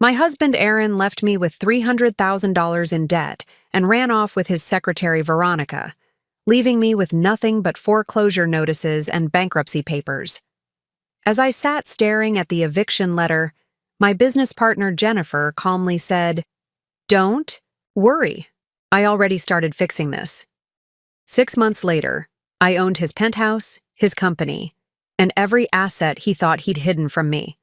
My husband Aaron left me with $300,000 in debt and ran off with his secretary Veronica, leaving me with nothing but foreclosure notices and bankruptcy papers. As I sat staring at the eviction letter, my business partner Jennifer calmly said, "Don't worry. I already started fixing this." 6 months later, I owned his penthouse, his company, and every asset he thought he'd hidden from me.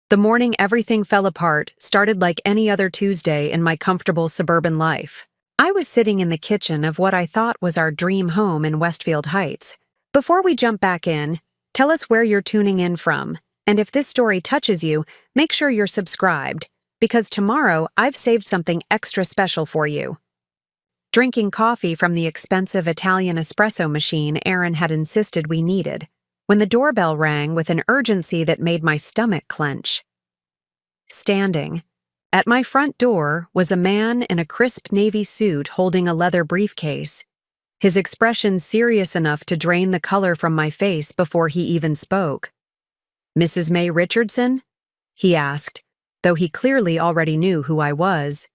The morning everything fell apart started like any other Tuesday in my comfortable suburban life. I was sitting in the kitchen of what I thought was our dream home in Westfield Heights. Before we jump back in, tell us where you're tuning in from, and if this story touches you, make sure you're subscribed, because tomorrow I've saved something extra special for you. Drinking coffee from the expensive Italian espresso machine Aaron had insisted we needed, when the doorbell rang with an urgency that made my stomach clench. Standing at my front door was a man in a crisp navy suit holding a leather briefcase, his expression serious enough to drain the color from my face before he even spoke. "Mrs. May Richardson?" he asked, though he clearly already knew who I was.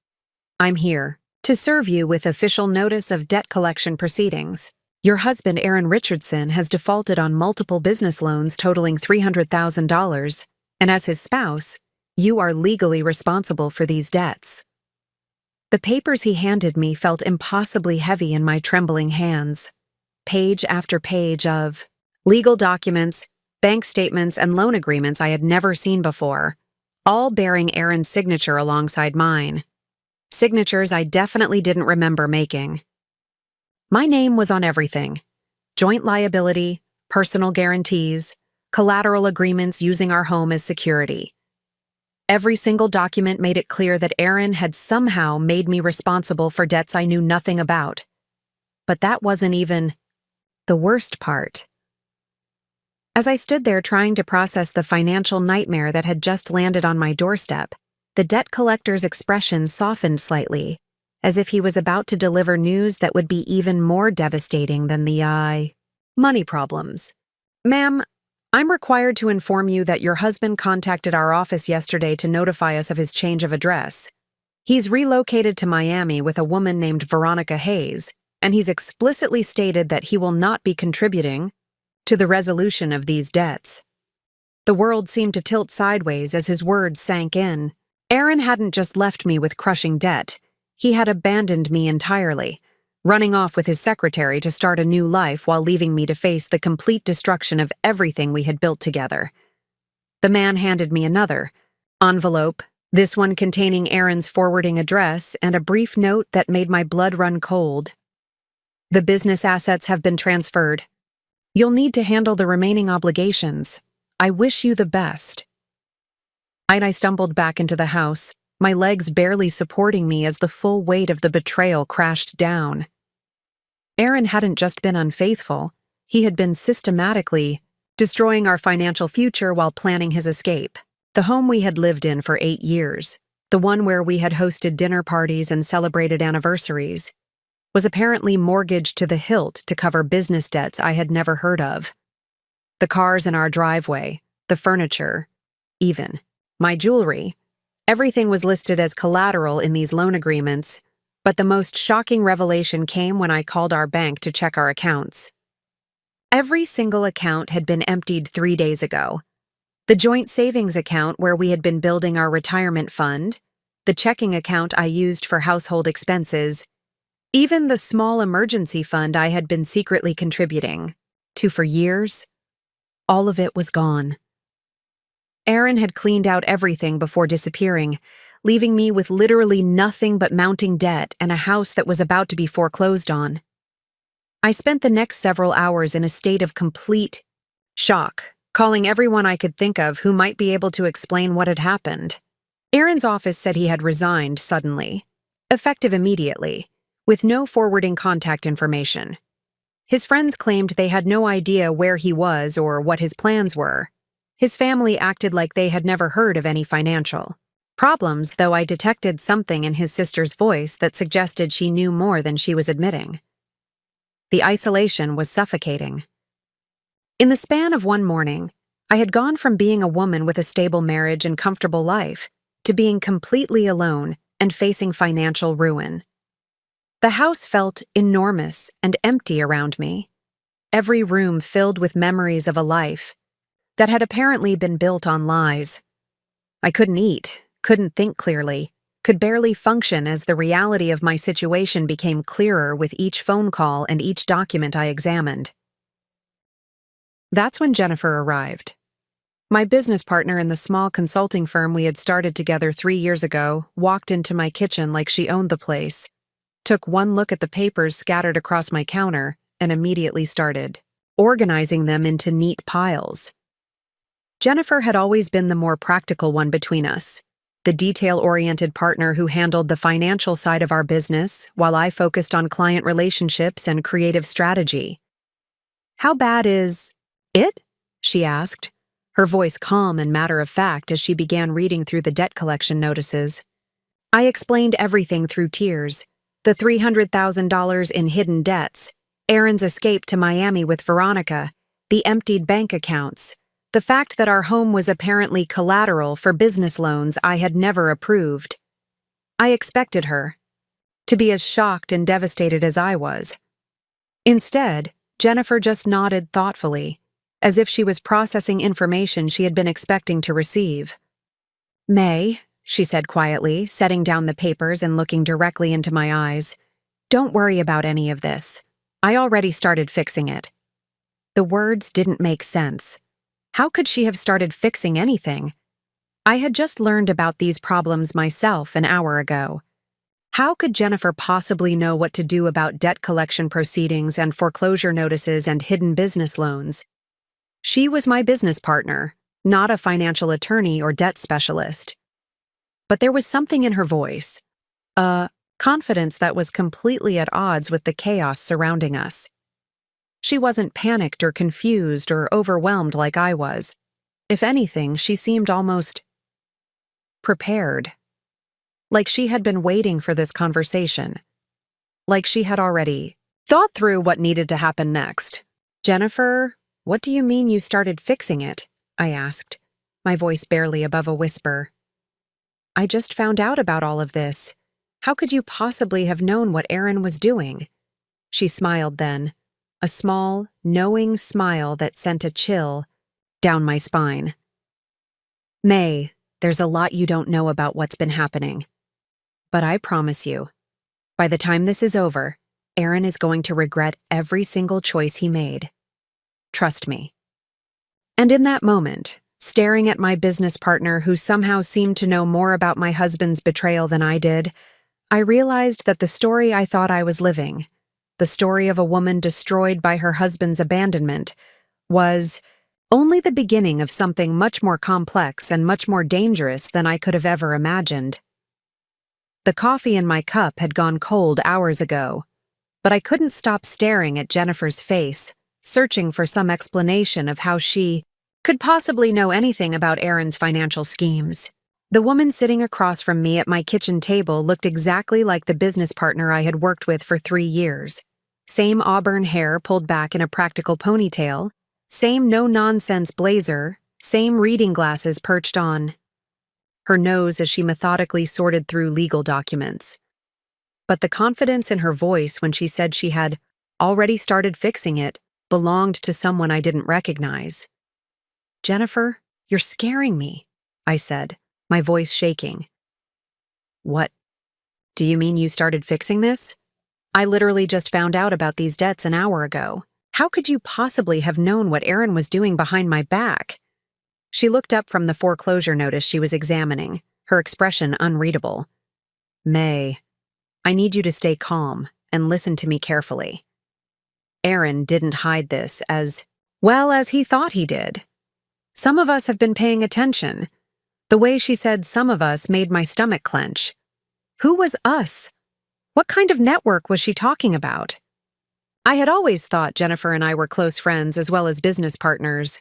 "I'm here to serve you with official notice of debt collection proceedings. Your husband, Aaron Richardson, has defaulted on multiple business loans totaling $300,000, and as his spouse, you are legally responsible for these debts." The papers he handed me felt impossibly heavy in my trembling hands. Page after page of legal documents, bank statements, and loan agreements I had never seen before, all bearing Aaron's signature alongside mine. Signatures I definitely didn't remember making. My name was on everything: joint liability, personal guarantees, collateral agreements using our home as security. Every single document made it clear that Aaron had somehow made me responsible for debts I knew nothing about. But that wasn't even the worst part. As I stood there trying to process the financial nightmare that had just landed on my doorstep, the debt collector's expression softened slightly, as if he was about to deliver news that would be even more devastating than the money problems. "Ma'am, I'm required to inform you that your husband contacted our office yesterday to notify us of his change of address. He's relocated to Miami with a woman named Veronica Hayes, and he's explicitly stated that he will not be contributing to the resolution of these debts." The world seemed to tilt sideways as his words sank in. Aaron hadn't just left me with crushing debt. He had abandoned me entirely, running off with his secretary to start a new life while leaving me to face the complete destruction of everything we had built together. The man handed me another envelope, this one containing Aaron's forwarding address and a brief note that made my blood run cold. "The business assets have been transferred. You'll need to handle the remaining obligations. I wish you the best." I stumbled back into the house, my legs barely supporting me as the full weight of the betrayal crashed down. Aaron hadn't just been unfaithful, he had been systematically destroying our financial future while planning his escape. The home we had lived in for 8 years, the one where we had hosted dinner parties and celebrated anniversaries, was apparently mortgaged to the hilt to cover business debts I had never heard of. The cars in our driveway, the furniture, even my jewelry, everything was listed as collateral in these loan agreements, but the most shocking revelation came when I called our bank to check our accounts. Every single account had been emptied 3 days ago. The joint savings account where we had been building our retirement fund, the checking account I used for household expenses, even the small emergency fund I had been secretly contributing to for years, all of it was gone. Aaron had cleaned out everything before disappearing, leaving me with literally nothing but mounting debt and a house that was about to be foreclosed on. I spent the next several hours in a state of complete shock, calling everyone I could think of who might be able to explain what had happened. Aaron's office said he had resigned suddenly, effective immediately, with no forwarding contact information. His friends claimed they had no idea where he was or what his plans were. His family acted like they had never heard of any financial problems, though I detected something in his sister's voice that suggested she knew more than she was admitting. The isolation was suffocating. In the span of one morning, I had gone from being a woman with a stable marriage and comfortable life to being completely alone and facing financial ruin. The house felt enormous and empty around me, every room filled with memories of a life that had apparently been built on lies. I couldn't eat, couldn't think clearly, could barely function as the reality of my situation became clearer with each phone call and each document I examined. That's when Jennifer arrived. My business partner in the small consulting firm we had started together 3 years ago walked into my kitchen like she owned the place, took one look at the papers scattered across my counter, and immediately started organizing them into neat piles. Jennifer had always been the more practical one between us, the detail-oriented partner who handled the financial side of our business while I focused on client relationships and creative strategy. "How bad is it?" she asked, her voice calm and matter-of-fact as she began reading through the debt collection notices. I explained everything through tears, the $300,000 in hidden debts, Aaron's escape to Miami with Veronica, the emptied bank accounts, the fact that our home was apparently collateral for business loans I had never approved. I expected her to be as shocked and devastated as I was. Instead, Jennifer just nodded thoughtfully, as if she was processing information she had been expecting to receive. "May," she said quietly, setting down the papers and looking directly into my eyes, "don't worry about any of this. I already started fixing it." The words didn't make sense. How could she have started fixing anything? I had just learned about these problems myself an hour ago. How could Jennifer possibly know what to do about debt collection proceedings and foreclosure notices and hidden business loans? She was my business partner, not a financial attorney or debt specialist. But there was something in her voice, a confidence that was completely at odds with the chaos surrounding us. She wasn't panicked or confused or overwhelmed like I was. If anything, she seemed almost prepared. Like she had been waiting for this conversation. Like she had already thought through what needed to happen next. "Jennifer, what do you mean you started fixing it?" I asked, my voice barely above a whisper. "I just found out about all of this. How could you possibly have known what Aaron was doing?" She smiled then, a small, knowing smile that sent a chill down my spine. "May, there's a lot you don't know about what's been happening. But I promise you, by the time this is over, Aaron is going to regret every single choice he made. Trust me." And in that moment, staring at my business partner who somehow seemed to know more about my husband's betrayal than I did, I realized that the story I thought I was living, the story of a woman destroyed by her husband's abandonment, was only the beginning of something much more complex and much more dangerous than I could have ever imagined. The coffee in my cup had gone cold hours ago, but I couldn't stop staring at Jennifer's face, searching for some explanation of how she could possibly know anything about Aaron's financial schemes. The woman sitting across from me at my kitchen table looked exactly like the business partner I had worked with for 3 years. Same auburn hair pulled back in a practical ponytail, same no-nonsense blazer, same reading glasses perched on her nose as she methodically sorted through legal documents. But the confidence in her voice when she said she had already started fixing it belonged to someone I didn't recognize. "Jennifer, you're scaring me," I said, my voice shaking. "What? Do you mean you started fixing this? I literally just found out about these debts an hour ago. How could you possibly have known what Aaron was doing behind my back?" She looked up from the foreclosure notice she was examining, her expression unreadable. "May, I need you to stay calm and listen to me carefully. Aaron didn't hide this as well as he thought he did. Some of us have been paying attention." The way she said "some of us" made my stomach clench. Who was us? What kind of network was she talking about? I had always thought Jennifer and I were close friends as well as business partners.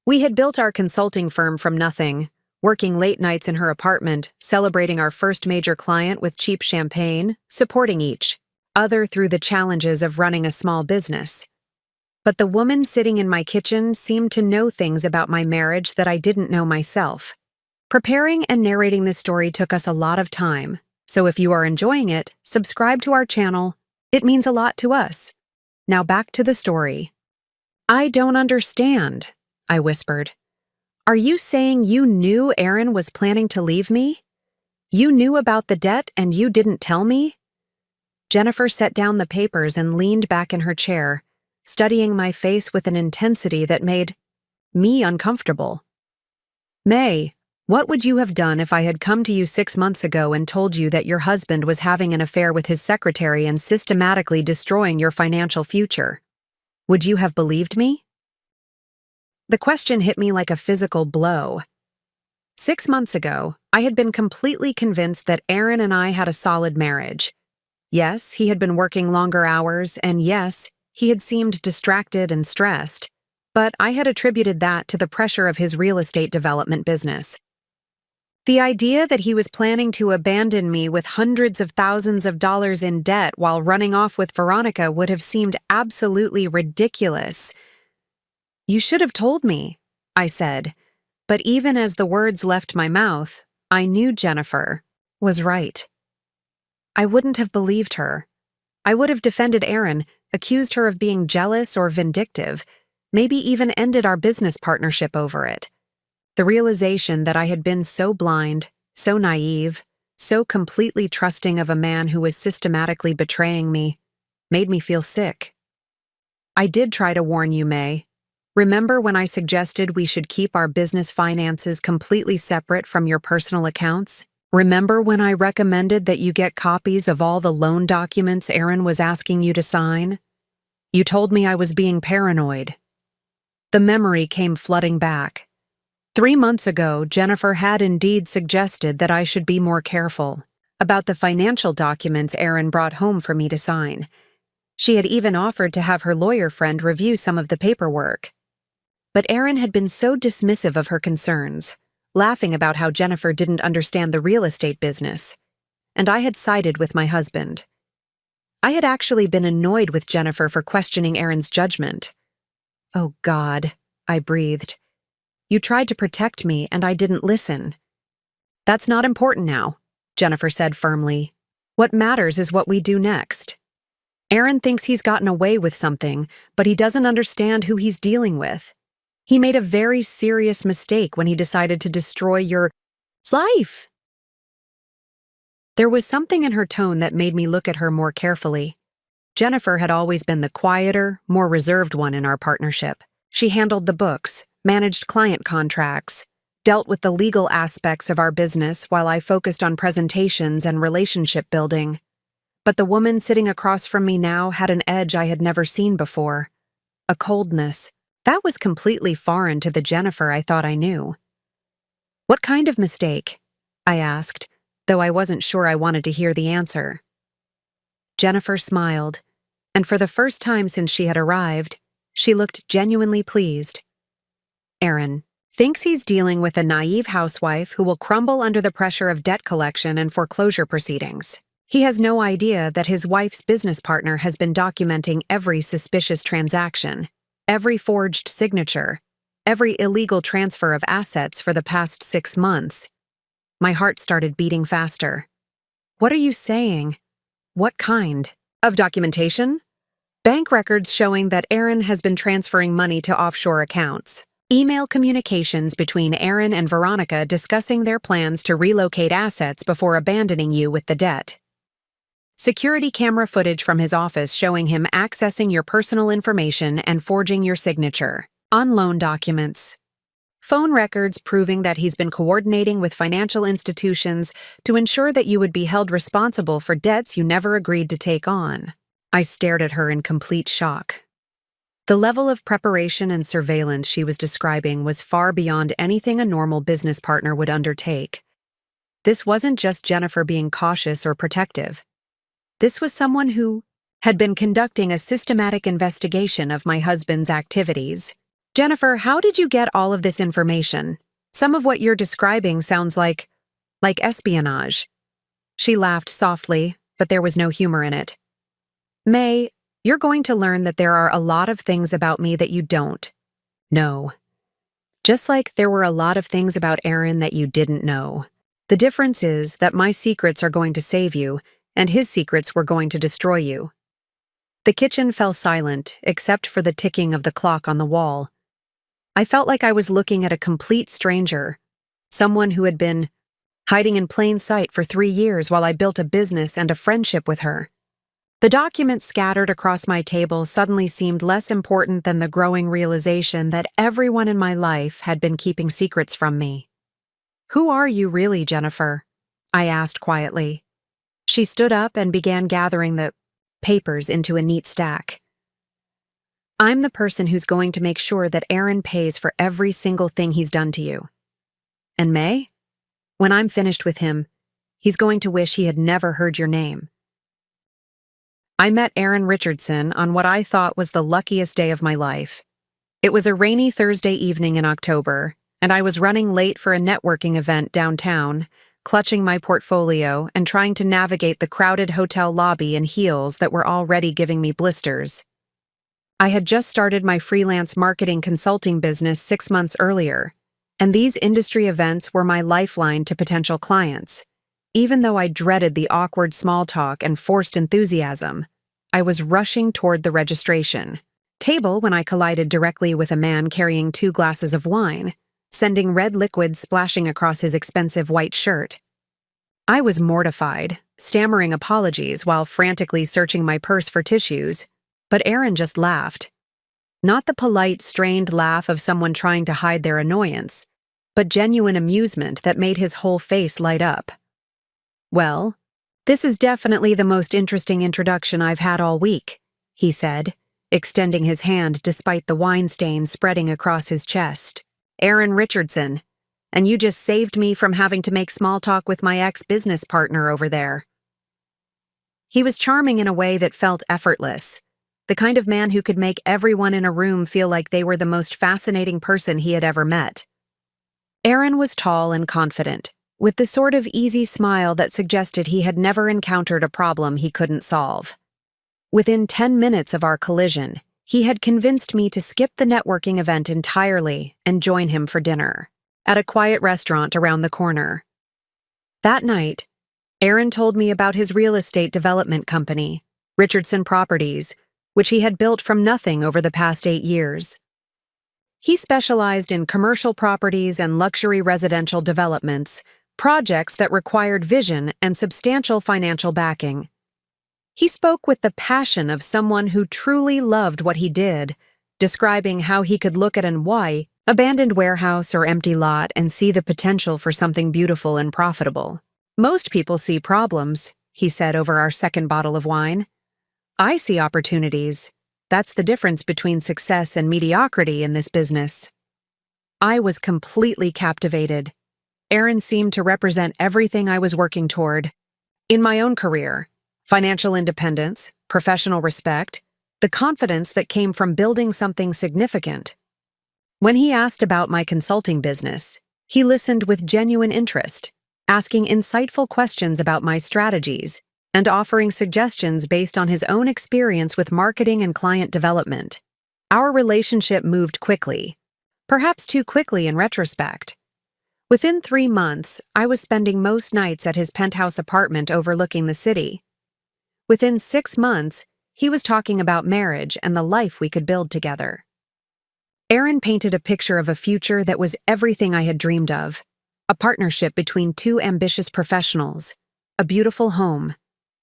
We had built our consulting firm from nothing, working late nights in her apartment, celebrating our first major client with cheap champagne, supporting each other through the challenges of running a small business. But the woman sitting in my kitchen seemed to know things about my marriage that I didn't know myself. Preparing and narrating this story took us a lot of time, so if you are enjoying it, subscribe to our channel. It means a lot to us. Now back to the story. "I don't understand," I whispered. "Are you saying you knew Aaron was planning to leave me? You knew about the debt and you didn't tell me?" Jennifer set down the papers and leaned back in her chair, studying my face with an intensity that made me uncomfortable. "May, what would you have done if I had come to you 6 months ago and told you that your husband was having an affair with his secretary and systematically destroying your financial future? Would you have believed me?" The question hit me like a physical blow. 6 months ago, I had been completely convinced that Aaron and I had a solid marriage. Yes, he had been working longer hours, and yes, he had seemed distracted and stressed, but I had attributed that to the pressure of his real estate development business. The idea that he was planning to abandon me with hundreds of thousands of dollars in debt while running off with Veronica would have seemed absolutely ridiculous. "You should have told me," I said, but even as the words left my mouth, I knew Jennifer was right. I wouldn't have believed her. I would have defended Aaron, accused her of being jealous or vindictive, maybe even ended our business partnership over it. The realization that I had been so blind, so naive, so completely trusting of a man who was systematically betraying me, made me feel sick. "I did try to warn you, May. Remember when I suggested we should keep our business finances completely separate from your personal accounts? Remember when I recommended that you get copies of all the loan documents Aaron was asking you to sign? You told me I was being paranoid." The memory came flooding back. 3 months ago, Jennifer had indeed suggested that I should be more careful about the financial documents Aaron brought home for me to sign. She had even offered to have her lawyer friend review some of the paperwork. But Aaron had been so dismissive of her concerns, laughing about how Jennifer didn't understand the real estate business, and I had sided with my husband. I had actually been annoyed with Jennifer for questioning Aaron's judgment. "Oh God," I breathed. "You tried to protect me and I didn't listen." "That's not important now," Jennifer said firmly. "What matters is what we do next. Aaron thinks he's gotten away with something, but he doesn't understand who he's dealing with. He made a very serious mistake when he decided to destroy your life." There was something in her tone that made me look at her more carefully. Jennifer had always been the quieter, more reserved one in our partnership. She handled the books, managed client contracts, dealt with the legal aspects of our business while I focused on presentations and relationship building. But the woman sitting across from me now had an edge I had never seen before. A coldness. That was completely foreign to the Jennifer I thought I knew. "What kind of mistake?" I asked, though I wasn't sure I wanted to hear the answer. Jennifer smiled, and for the first time since she had arrived, she looked genuinely pleased. "Aaron thinks he's dealing with a naive housewife who will crumble under the pressure of debt collection and foreclosure proceedings. He has no idea that his wife's business partner has been documenting every suspicious transaction, every forged signature, every illegal transfer of assets for the past 6 months. My heart started beating faster. "What are you saying? What kind of documentation?" "Bank records showing that Aaron has been transferring money to offshore accounts. Email communications between Aaron and Veronica discussing their plans to relocate assets before abandoning you with the debt. Security camera footage from his office showing him accessing your personal information and forging your signature on loan documents. Phone records proving that he's been coordinating with financial institutions to ensure that you would be held responsible for debts you never agreed to take on." I stared at her in complete shock. The level of preparation and surveillance she was describing was far beyond anything a normal business partner would undertake. This wasn't just Jennifer being cautious or protective. This was someone who had been conducting a systematic investigation of my husband's activities. "Jennifer, how did you get all of this information? Some of what you're describing sounds like espionage." She laughed softly, but there was no humor in it. "May, you're going to learn that there are a lot of things about me that you don't know." Just like there were a lot of things about Aaron that you didn't know. The difference is that my secrets are going to save you, and his secrets were going to destroy you. The kitchen fell silent, except for the ticking of the clock on the wall. I felt like I was looking at a complete stranger, someone who had been hiding in plain sight for 3 years while I built a business and a friendship with her. The documents scattered across my table suddenly seemed less important than the growing realization that everyone in my life had been keeping secrets from me. "Who are you really, Jennifer?" I asked quietly. She stood up and began gathering the papers into a neat stack. "I'm the person who's going to make sure that Aaron pays for every single thing he's done to you. And May? When I'm finished with him, he's going to wish he had never heard your name." I met Aaron Richardson on what I thought was the luckiest day of my life. It was a rainy Thursday evening in October, and I was running late for a networking event downtown, clutching my portfolio and trying to navigate the crowded hotel lobby in heels that were already giving me blisters. I had just started my freelance marketing consulting business 6 months earlier, and these industry events were my lifeline to potential clients. Even though I dreaded the awkward small talk and forced enthusiasm, I was rushing toward the registration table when I collided directly with a man carrying 2 glasses of wine, sending red liquid splashing across his expensive white shirt. I was mortified, stammering apologies while frantically searching my purse for tissues, but Aaron just laughed. Not the polite, strained laugh of someone trying to hide their annoyance, but genuine amusement that made his whole face light up. "Well, this is definitely the most interesting introduction I've had all week," he said, extending his hand despite the wine stain spreading across his chest. "Aaron Richardson, and you just saved me from having to make small talk with my ex-business partner over there." He was charming in a way that felt effortless, the kind of man who could make everyone in a room feel like they were the most fascinating person he had ever met. Aaron was tall and confident, with the sort of easy smile that suggested he had never encountered a problem he couldn't solve. Within 10 minutes of our collision, he had convinced me to skip the networking event entirely and join him for dinner, at a quiet restaurant around the corner. That night, Aaron told me about his real estate development company, Richardson Properties, which he had built from nothing over the past 8 years. He specialized in commercial properties and luxury residential developments, projects that required vision and substantial financial backing. He spoke with the passion of someone who truly loved what he did, describing how he could look at an abandoned warehouse or empty lot and see the potential for something beautiful and profitable. "Most people see problems," he said over our second bottle of wine. "I see opportunities. That's the difference between success and mediocrity in this business." I was completely captivated. Aaron seemed to represent everything I was working toward. In my own career, financial independence, professional respect, the confidence that came from building something significant. When he asked about my consulting business, he listened with genuine interest, asking insightful questions about my strategies and offering suggestions based on his own experience with marketing and client development. Our relationship moved quickly, perhaps too quickly in retrospect. Within 3 months, I was spending most nights at his penthouse apartment overlooking the city. Within 6 months, he was talking about marriage and the life we could build together. Aaron painted a picture of a future that was everything I had dreamed of: a partnership between 2 ambitious professionals, a beautiful home,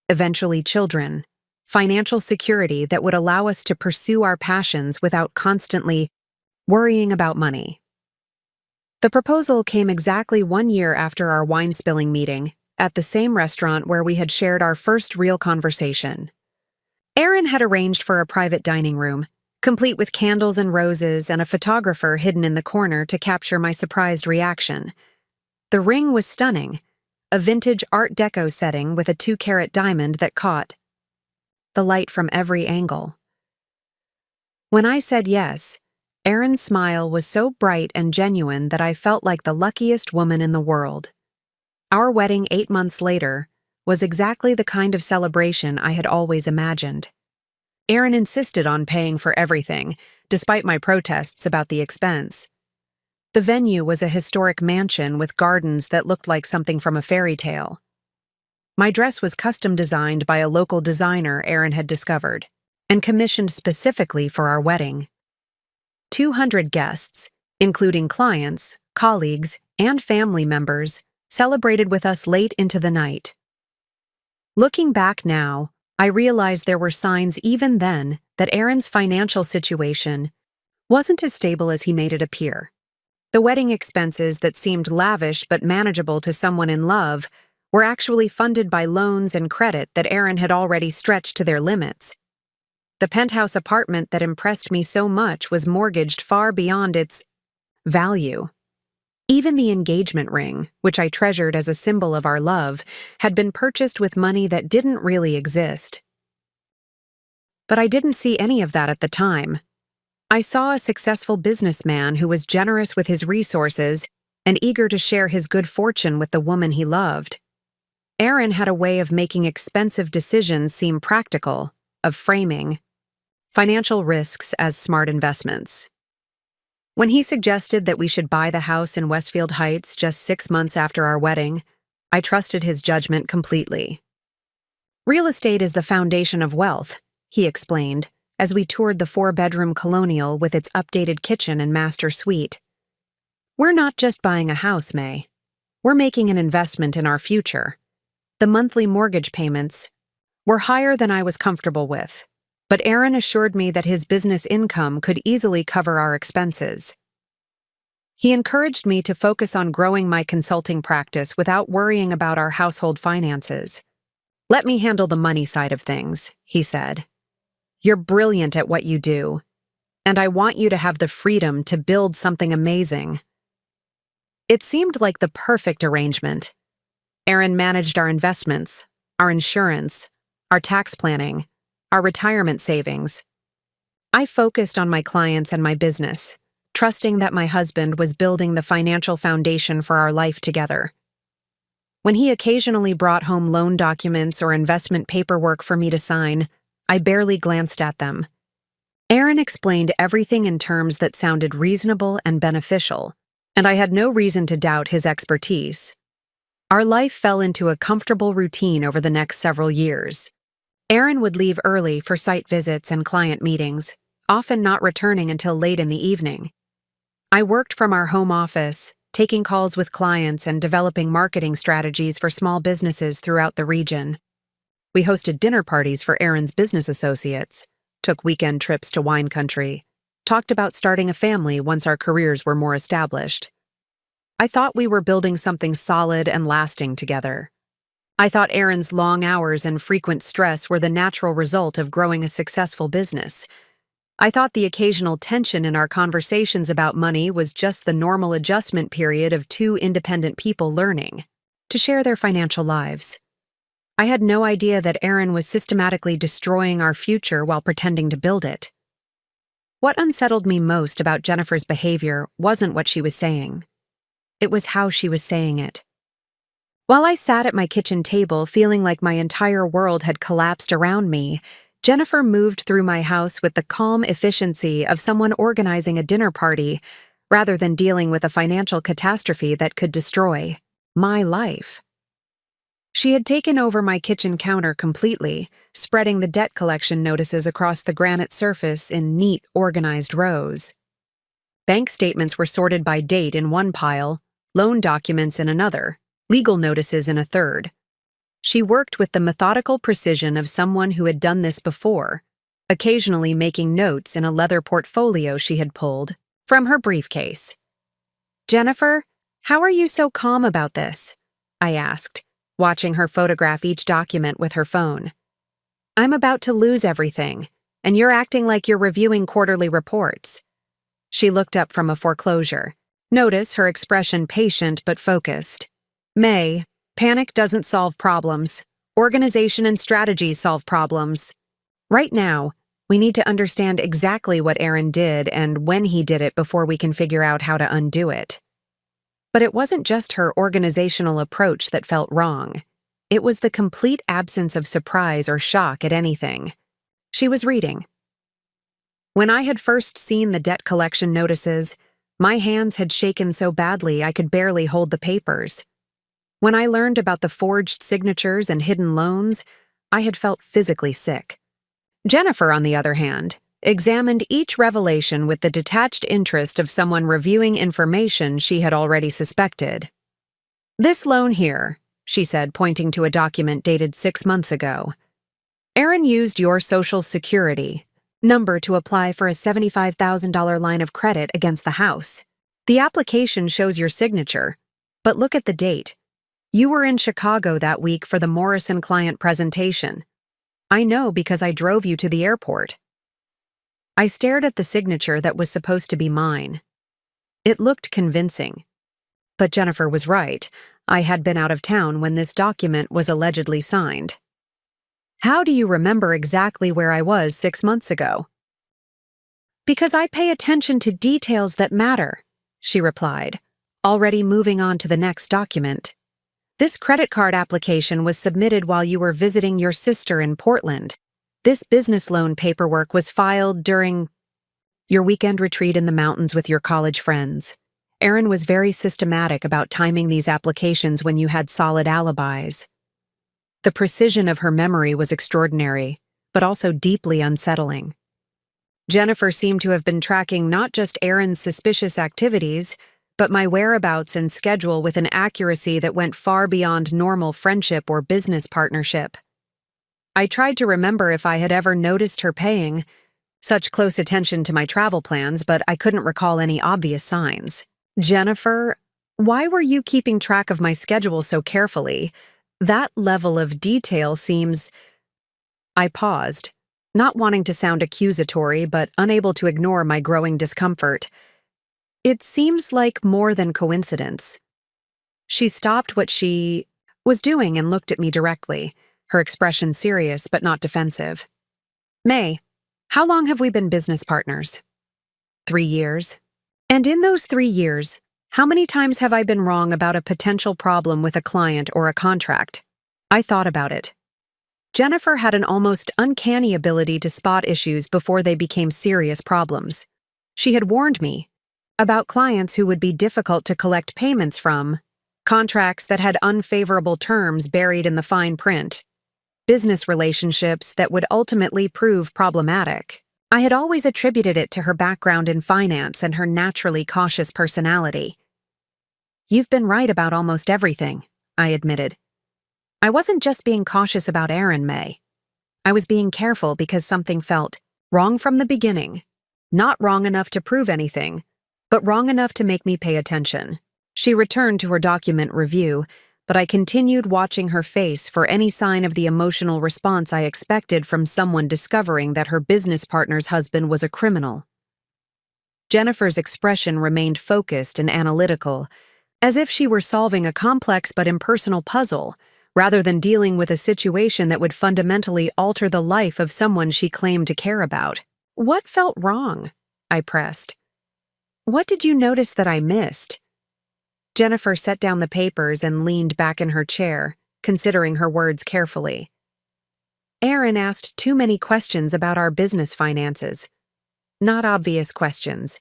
eventually children, financial security that would allow us to pursue our passions without constantly worrying about money. The proposal came exactly 1 year after our wine-spilling meeting, at the same restaurant where we had shared our first real conversation. Aaron had arranged for a private dining room, complete with candles and roses and a photographer hidden in the corner to capture my surprised reaction. The ring was stunning, a vintage Art Deco setting with a 2-carat diamond that caught the light from every angle. When I said yes, Aaron's smile was so bright and genuine that I felt like the luckiest woman in the world. Our wedding 8 months later was exactly the kind of celebration I had always imagined. Aaron insisted on paying for everything, despite my protests about the expense. The venue was a historic mansion with gardens that looked like something from a fairy tale. My dress was custom designed by a local designer Aaron had discovered, and commissioned specifically for our wedding. 200 guests, including clients, colleagues, and family members, celebrated with us late into the night. Looking back now, I realized there were signs even then that Aaron's financial situation wasn't as stable as he made it appear. The wedding expenses that seemed lavish but manageable to someone in love were actually funded by loans and credit that Aaron had already stretched to their limits. The penthouse apartment that impressed me so much was mortgaged far beyond its value. Even the engagement ring, which I treasured as a symbol of our love, had been purchased with money that didn't really exist. But I didn't see any of that at the time. I saw a successful businessman who was generous with his resources and eager to share his good fortune with the woman he loved. Aaron had a way of making expensive decisions seem practical, of framing financial risks as smart investments. When he suggested that we should buy the house in Westfield Heights just 6 months after our wedding, I trusted his judgment completely. Real estate is the foundation of wealth, he explained, as we toured the 4-bedroom colonial with its updated kitchen and master suite. We're not just buying a house, May. We're making an investment in our future. The monthly mortgage payments were higher than I was comfortable with, but Aaron assured me that his business income could easily cover our expenses. He encouraged me to focus on growing my consulting practice without worrying about our household finances. Let me handle the money side of things, he said. You're brilliant at what you do, and I want you to have the freedom to build something amazing. It seemed like the perfect arrangement. Aaron managed our investments, our insurance, our tax planning, our retirement savings. I focused on my clients and my business, trusting that my husband was building the financial foundation for our life together. When he occasionally brought home loan documents or investment paperwork for me to sign, I barely glanced at them. Aaron explained everything in terms that sounded reasonable and beneficial, and I had no reason to doubt his expertise. Our life fell into a comfortable routine over the next several years. Aaron would leave early for site visits and client meetings, often not returning until late in the evening. I worked from our home office, taking calls with clients and developing marketing strategies for small businesses throughout the region. We hosted dinner parties for Aaron's business associates, took weekend trips to wine country, talked about starting a family once our careers were more established. I thought we were building something solid and lasting together. I thought Aaron's long hours and frequent stress were the natural result of growing a successful business. I thought the occasional tension in our conversations about money was just the normal adjustment period of two independent people learning to share their financial lives. I had no idea that Aaron was systematically destroying our future while pretending to build it. What unsettled me most about Jennifer's behavior wasn't what she was saying. It was how she was saying it. While I sat at my kitchen table feeling like my entire world had collapsed around me, Jennifer moved through my house with the calm efficiency of someone organizing a dinner party, rather than dealing with a financial catastrophe that could destroy my life. She had taken over my kitchen counter completely, spreading the debt collection notices across the granite surface in neat, organized rows. Bank statements were sorted by date in one pile, loan documents in another, legal notices in a third. She worked with the methodical precision of someone who had done this before, occasionally making notes in a leather portfolio she had pulled from her briefcase. "Jennifer, how are you so calm about this?" I asked, watching her photograph each document with her phone. "I'm about to lose everything, and you're acting like you're reviewing quarterly reports." She looked up from a foreclosure. Notice her expression patient but focused. "May, panic doesn't solve problems. Organization and strategy solve problems. Right now, we need to understand exactly what Aaron did and when he did it before we can figure out how to undo it." But it wasn't just her organizational approach that felt wrong. It was the complete absence of surprise or shock at anything. She was reading. When I had first seen the debt collection notices, My hands had shaken so badly I could barely hold the papers. When I learned about the forged signatures and hidden loans, I had felt physically sick. Jennifer, on the other hand, examined each revelation with the detached interest of someone reviewing information she had already suspected. "This loan here," she said, pointing to a document dated 6 months ago. "Aaron used your Social Security number to apply for a $75,000 line of credit against the house. The application shows your signature, but look at the date. You were in Chicago that week for the Morrison client presentation. I know because I drove you to the airport." I stared at the signature that was supposed to be mine. It looked convincing. But Jennifer was right. I had been out of town when this document was allegedly signed. "How do you remember exactly where I was 6 months ago?" "Because I pay attention to details that matter," she replied, already moving on to the next document. "This credit card application was submitted while you were visiting your sister in Portland. This business loan paperwork was filed during your weekend retreat in the mountains with your college friends. Aaron was very systematic about timing these applications when you had solid alibis." The precision of her memory was extraordinary, but also deeply unsettling. Jennifer seemed to have been tracking not just Aaron's suspicious activities, but my whereabouts and schedule with an accuracy that went far beyond normal friendship or business partnership. I tried to remember if I had ever noticed her paying such close attention to my travel plans, but I couldn't recall any obvious signs. "Jennifer, why were you keeping track of my schedule so carefully? That level of detail seems—" I paused, not wanting to sound accusatory but unable to ignore my growing discomfort. "It seems like more than coincidence." She stopped what she was doing and looked at me directly, her expression serious but not defensive. "May, how long have we been business partners?" 3 years. "And in those 3 years, how many times have I been wrong about a potential problem with a client or a contract?" I thought about it. Jennifer had an almost uncanny ability to spot issues before they became serious problems. She had warned me about clients who would be difficult to collect payments from, contracts that had unfavorable terms buried in the fine print, business relationships that would ultimately prove problematic. I had always attributed it to her background in finance and her naturally cautious personality. "You've been right about almost everything," I admitted. "I wasn't just being cautious about Aaron, May. I was being careful because something felt wrong from the beginning. Not wrong enough to prove anything, but wrong enough to make me pay attention." She returned to her document review, but I continued watching her face for any sign of the emotional response I expected from someone discovering that her business partner's husband was a criminal. Jennifer's expression remained focused and analytical, as if she were solving a complex but impersonal puzzle, rather than dealing with a situation that would fundamentally alter the life of someone she claimed to care about. "What felt wrong?" I pressed. "What did you notice that I missed?" Jennifer set down the papers and leaned back in her chair, considering her words carefully. "Aaron asked too many questions about our business finances. Not obvious questions,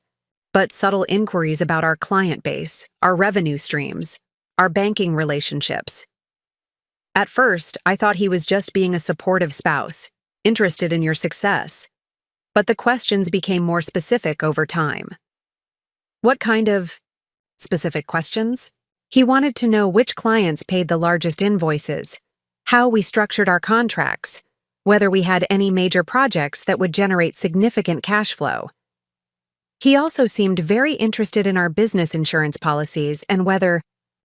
but subtle inquiries about our client base, our revenue streams, our banking relationships. At first, I thought he was just being a supportive spouse, interested in your success, but the questions became more specific over time." "What kind of specific questions?" "He wanted to know which clients paid the largest invoices, how we structured our contracts, whether we had any major projects that would generate significant cash flow. He also seemed very interested in our business insurance policies and whether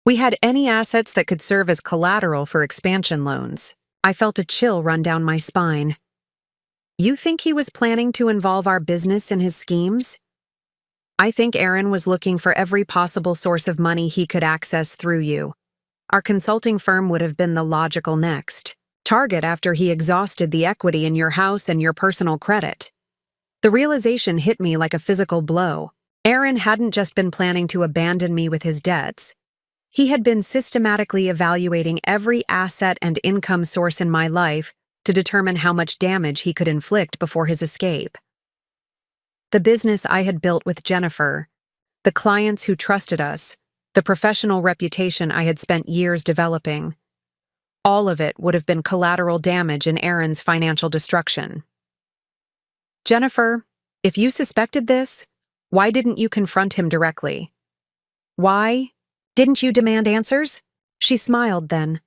we had any assets that could serve as collateral for expansion loans." I felt a chill run down my spine. "You think he was planning to involve our business in his schemes?" "I think Aaron was looking for every possible source of money he could access through you. Our consulting firm would have been the logical next target after he exhausted the equity in your house and your personal credit." The realization hit me like a physical blow. Aaron hadn't just been planning to abandon me with his debts. He had been systematically evaluating every asset and income source in my life to determine how much damage he could inflict before his escape. The business I had built with Jennifer, The clients who trusted us, the professional reputation I had spent years developing. All of it would have been collateral damage in Aaron's financial destruction. Jennifer, if you suspected this, why didn't you confront him directly? Why didn't you demand answers? She smiled then,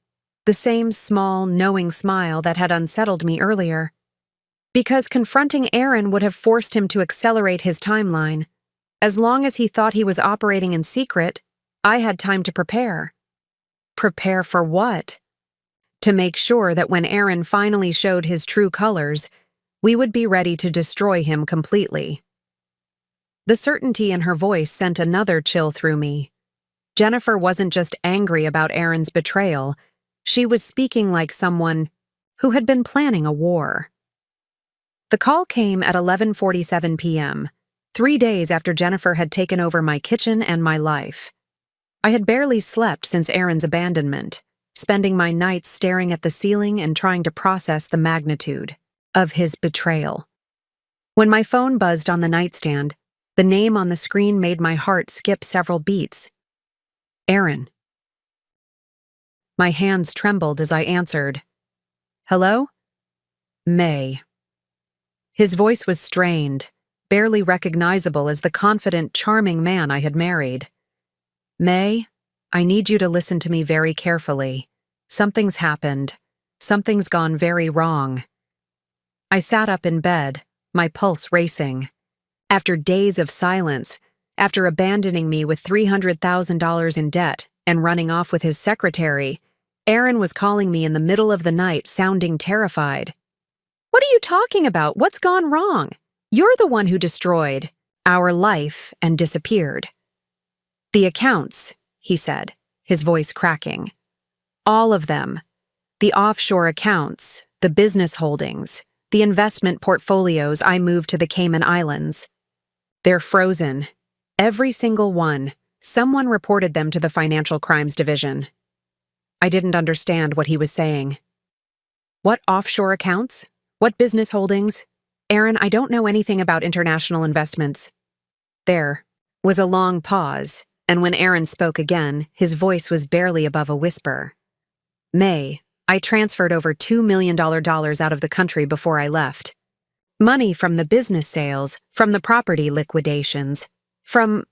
the same small, knowing smile that had unsettled me earlier. Because confronting Aaron would have forced him to accelerate his timeline. As long as he thought he was operating in secret, I had time to prepare. Prepare for what? To make sure that when Aaron finally showed his true colors, we would be ready to destroy him completely. The certainty in her voice sent another chill through me. Jennifer wasn't just angry about Aaron's betrayal, she was speaking like someone who had been planning a war. The call came at 11:47 p.m., 3 days after Jennifer had taken over my kitchen and my life. I had barely slept since Aaron's abandonment, spending my nights staring at the ceiling and trying to process the magnitude of his betrayal. When my phone buzzed on the nightstand, the name on the screen made my heart skip several beats. Aaron. My hands trembled as I answered. Hello? May. His voice was strained, barely recognizable as the confident, charming man I had married. May, I need you to listen to me very carefully. Something's happened. Something's gone very wrong. I sat up in bed, my pulse racing. After days of silence, after abandoning me with $300,000 in debt and running off with his secretary, Aaron was calling me in the middle of the night, sounding terrified. What are you talking about? What's gone wrong? You're the one who destroyed our life and disappeared. The accounts, he said, his voice cracking. All of them. The offshore accounts, the business holdings, the investment portfolios I moved to the Cayman Islands. They're frozen. Every single one. Someone reported them to the Financial Crimes Division. I didn't understand what he was saying. What offshore accounts? What business holdings? Aaron, I don't know anything about international investments. There was a long pause, and when Aaron spoke again, his voice was barely above a whisper. May, I transferred over $2 million out of the country before I left. Money from the business sales, from the property liquidations, from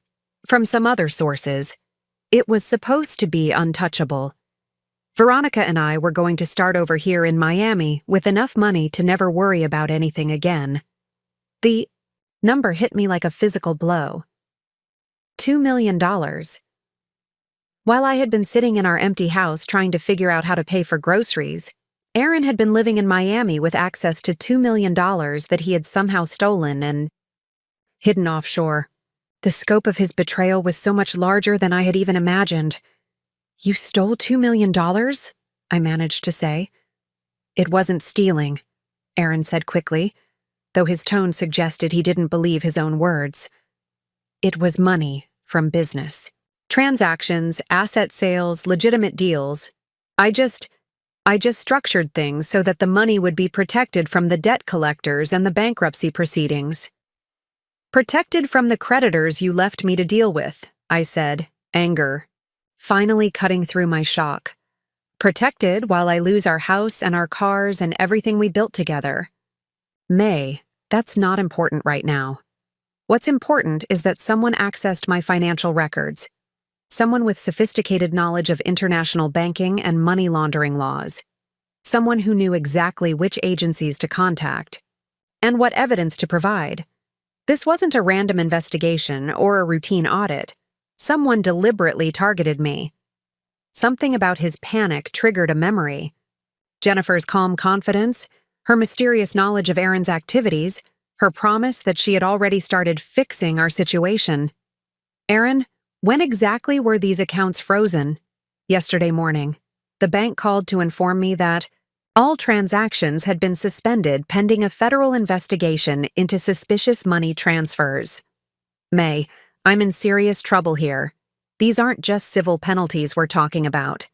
some other sources. It was supposed to be untouchable. Veronica and I were going to start over here in Miami with enough money to never worry about anything again. The number hit me like a physical blow. $2 million. While I had been sitting in our empty house trying to figure out how to pay for groceries, Aaron had been living in Miami with access to $2 million that he had somehow stolen and hidden offshore. The scope of his betrayal was so much larger than I had even imagined. You stole $2 million? I managed to say. It wasn't stealing, Aaron said quickly, though his tone suggested he didn't believe his own words. It was money from business. Transactions, asset sales, legitimate deals. I just structured things so that the money would be protected from the debt collectors and the bankruptcy proceedings. Protected from the creditors you left me to deal with, I said, anger finally cutting through my shock. Protected while I lose our house and our cars and everything we built together. May, that's not important right now. What's important is that someone accessed my financial records. Someone with sophisticated knowledge of international banking and money laundering laws. Someone who knew exactly which agencies to contact and what evidence to provide. This wasn't a random investigation or a routine audit. Someone deliberately targeted me. Something about his panic triggered a memory. Jennifer's calm confidence, her mysterious knowledge of Aaron's activities, her promise that she had already started fixing our situation. Aaron, when exactly were these accounts frozen? Yesterday morning. The bank called to inform me that all transactions had been suspended pending a federal investigation into suspicious money transfers. May, I'm in serious trouble here. These aren't just civil penalties we're talking about.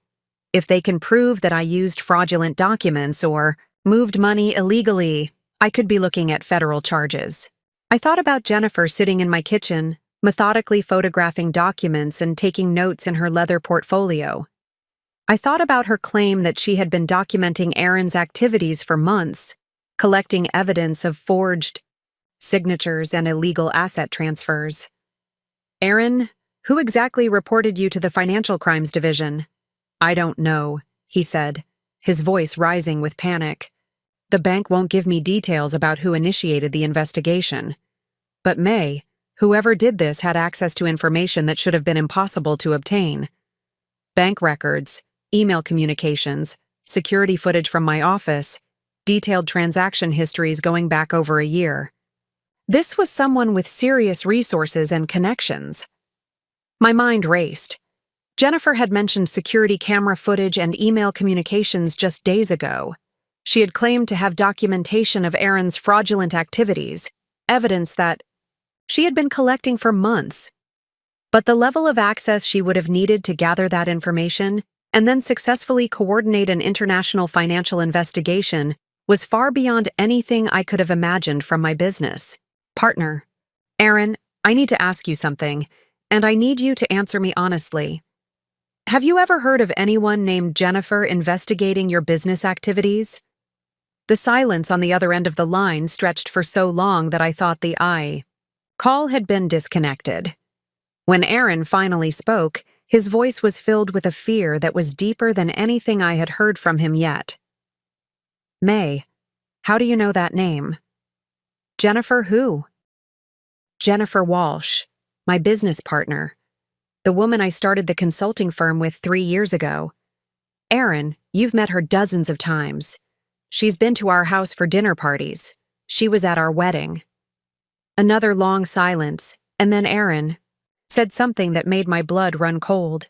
If they can prove that I used fraudulent documents or moved money illegally, I could be looking at federal charges. I thought about Jennifer sitting in my kitchen, methodically photographing documents and taking notes in her leather portfolio. I thought about her claim that she had been documenting Aaron's activities for months, collecting evidence of forged signatures and illegal asset transfers. "Aaron, who exactly reported you to the Financial Crimes Division?" "I don't know," he said, his voice rising with panic. "The bank won't give me details about who initiated the investigation. But May, whoever did this had access to information that should have been impossible to obtain. Bank records, email communications, security footage from my office, detailed transaction histories going back over a year. This was someone with serious resources and connections." My mind raced. Jennifer had mentioned security camera footage and email communications just days ago. She had claimed to have documentation of Aaron's fraudulent activities, evidence that she had been collecting for months. But the level of access she would have needed to gather that information and then successfully coordinate an international financial investigation was far beyond anything I could have imagined from my business partner. "Aaron, I need to ask you something, and I need you to answer me honestly. Have you ever heard of anyone named Jennifer investigating your business activities?" The silence on the other end of the line stretched for so long that I thought the call had been disconnected. When Aaron finally spoke, his voice was filled with a fear that was deeper than anything I had heard from him yet. "May, how do you know that name?" "Jennifer who?" "Jennifer Walsh, my business partner. The woman I started the consulting firm with 3 years ago. Aaron, you've met her dozens of times. She's been to our house for dinner parties. She was at our wedding." Another long silence, and then Aaron said something that made my blood run cold.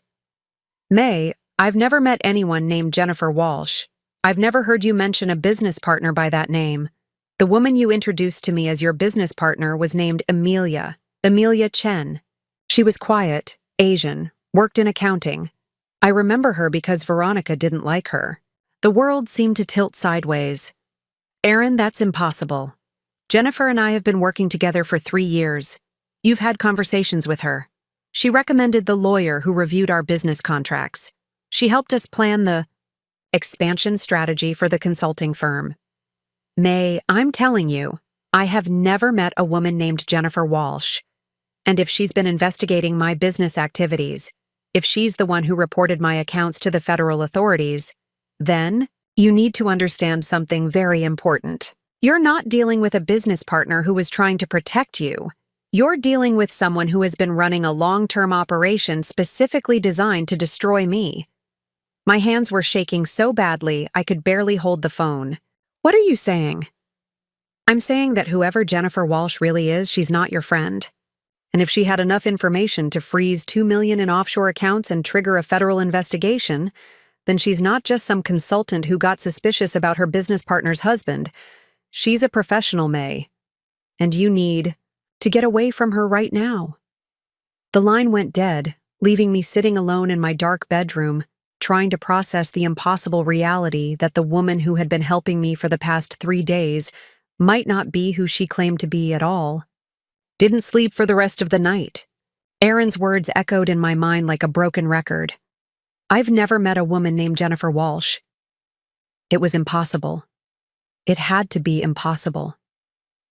"May, I've never met anyone named Jennifer Walsh. I've never heard you mention a business partner by that name. The woman you introduced to me as your business partner was named Amelia Chen. She was quiet, Asian, worked in accounting. I remember her because Veronica didn't like her." The world seemed to tilt sideways. "Aaron, that's impossible. Jennifer and I have been working together for 3 years. You've had conversations with her. She recommended the lawyer who reviewed our business contracts. She helped us plan the expansion strategy for the consulting firm. May, I'm telling you, I have never met a woman named Jennifer Walsh. And if she's been investigating my business activities, if she's the one who reported my accounts to the federal authorities, then you need to understand something very important. You're not dealing with a business partner who is trying to protect you. You're dealing with someone who has been running a long-term operation specifically designed to destroy me." My hands were shaking so badly I could barely hold the phone. "What are you saying?" "I'm saying that whoever Jennifer Walsh really is, she's not your friend. And if she had enough information to freeze $2 million in offshore accounts and trigger a federal investigation, then she's not just some consultant who got suspicious about her business partner's husband. She's a professional, May. And you need to get away from her right now." The line went dead, leaving me sitting alone in my dark bedroom, trying to process the impossible reality that the woman who had been helping me for the past 3 days might not be who she claimed to be at all. Didn't sleep for the rest of the night. Aaron's words echoed in my mind like a broken record. I've never met a woman named Jennifer Walsh. It was impossible. It had to be impossible.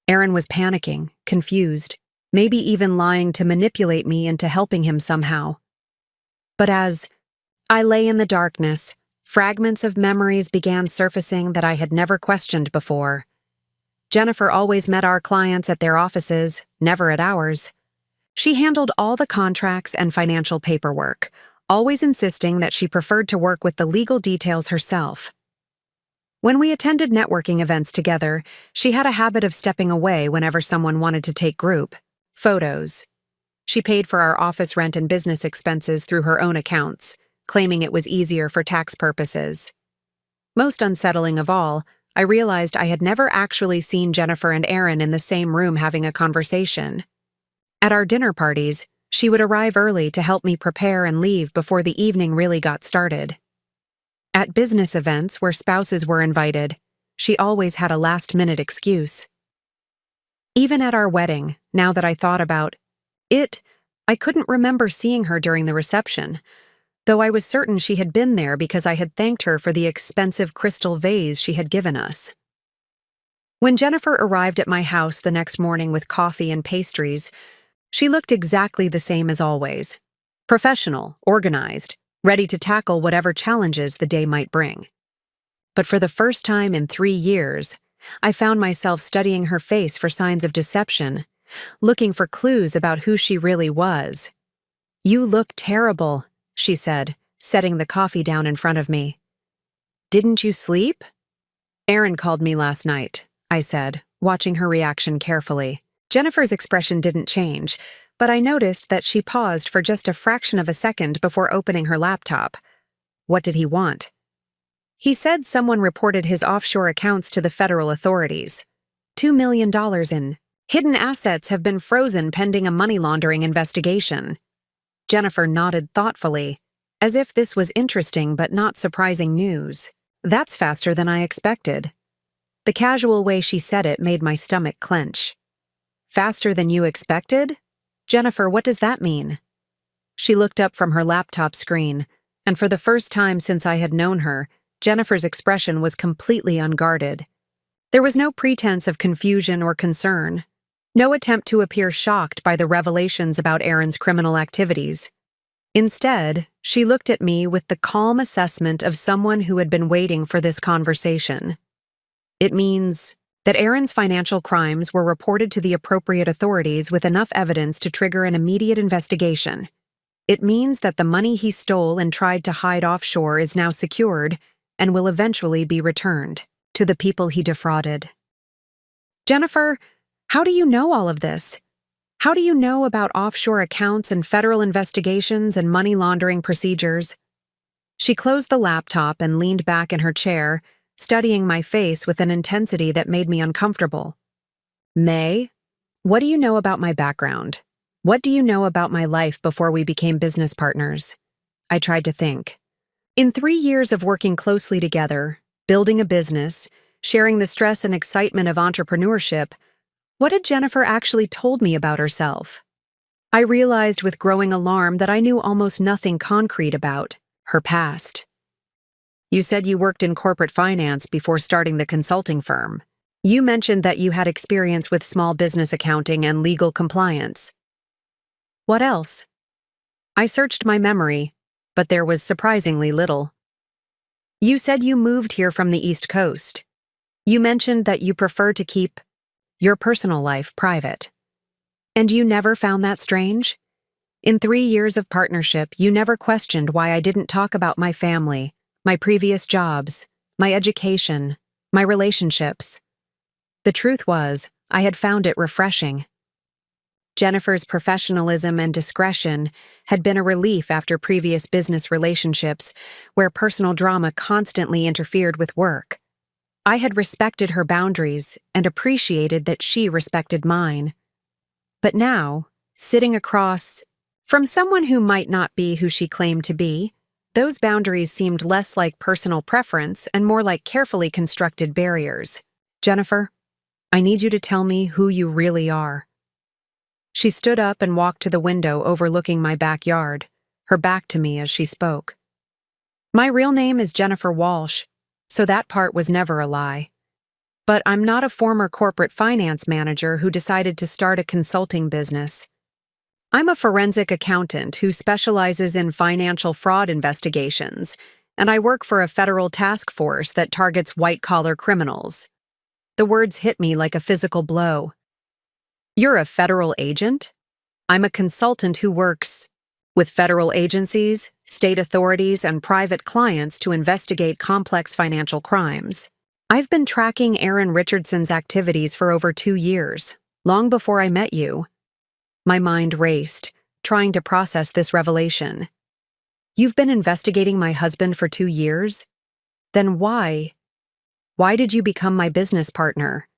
Aaron was panicking, confused, maybe even lying to manipulate me into helping him somehow. But as I lay in the darkness, fragments of memories began surfacing that I had never questioned before. Jennifer always met our clients at their offices, never at ours. She handled all the contracts and financial paperwork, always insisting that she preferred to work with the legal details herself. When we attended networking events together, she had a habit of stepping away whenever someone wanted to take group photos. She paid for our office rent and business expenses through her own accounts, claiming it was easier for tax purposes. Most unsettling of all, I realized I had never actually seen Jennifer and Aaron in the same room having a conversation. At our dinner parties, she would arrive early to help me prepare and leave before the evening really got started. At business events where spouses were invited, she always had a last-minute excuse. Even at our wedding, now that I thought about I couldn't remember seeing her during the reception, though I was certain she had been there because I had thanked her for the expensive crystal vase she had given us. When Jennifer arrived at my house the next morning with coffee and pastries, she looked exactly the same as always. Professional, organized, ready to tackle whatever challenges the day might bring. But for the first time in 3 years, I found myself studying her face for signs of deception, looking for clues about who she really was. "You look terrible," she said, setting the coffee down in front of me. "Didn't you sleep?" "Aaron called me last night," I said, watching her reaction carefully. Jennifer's expression didn't change, but I noticed that she paused for just a fraction of a second before opening her laptop. What did he want? "He said someone reported his offshore accounts to the federal authorities. $2 million in hidden assets have been frozen pending a money laundering investigation." Jennifer nodded thoughtfully, as if this was interesting but not surprising news. "That's faster than I expected." The casual way she said it made my stomach clench. "Faster than you expected? Jennifer, what does that mean?" She looked up from her laptop screen, and for the first time since I had known her, Jennifer's expression was completely unguarded. There was no pretense of confusion or concern, no attempt to appear shocked by the revelations about Aaron's criminal activities. Instead, she looked at me with the calm assessment of someone who had been waiting for this conversation. "It means that Aaron's financial crimes were reported to the appropriate authorities with enough evidence to trigger an immediate investigation. It means that the money he stole and tried to hide offshore is now secured and will eventually be returned to the people he defrauded." "Jennifer, how do you know all of this? How do you know about offshore accounts and federal investigations and money laundering procedures?" She closed the laptop and leaned back in her chair, studying my face with an intensity that made me uncomfortable. "May, what do you know about my background? What do you know about my life before we became business partners?" I tried to think. In 3 years of working closely together, building a business, sharing the stress and excitement of entrepreneurship, what had Jennifer actually told me about herself? I realized with growing alarm that I knew almost nothing concrete about her past. "You said you worked in corporate finance before starting the consulting firm. You mentioned that you had experience with small business accounting and legal compliance. What else?" I searched my memory, but there was surprisingly little. "You said you moved here from the East Coast. You mentioned that you prefer to keep your personal life private. And you never found that strange? In 3 years of partnership, you never questioned why I didn't talk about my family, my previous jobs, my education, my relationships. The truth was, I had found it refreshing." Jennifer's professionalism and discretion had been a relief after previous business relationships where personal drama constantly interfered with work. I had respected her boundaries and appreciated that she respected mine. But now, sitting across from someone who might not be who she claimed to be, those boundaries seemed less like personal preference and more like carefully constructed barriers. "Jennifer, I need you to tell me who you really are." She stood up and walked to the window overlooking my backyard, her back to me as she spoke. "My real name is Jennifer Walsh, so that part was never a lie. But I'm not a former corporate finance manager who decided to start a consulting business. I'm a forensic accountant who specializes in financial fraud investigations, and I work for a federal task force that targets white-collar criminals." The words hit me like a physical blow. "You're a federal agent?" "I'm a consultant who works with federal agencies, state authorities, and private clients to investigate complex financial crimes. I've been tracking Aaron Richardson's activities for over 2 years, long before I met you." My mind raced, trying to process this revelation. "You've been investigating my husband for 2 years? Then why? Why did you become my business partner?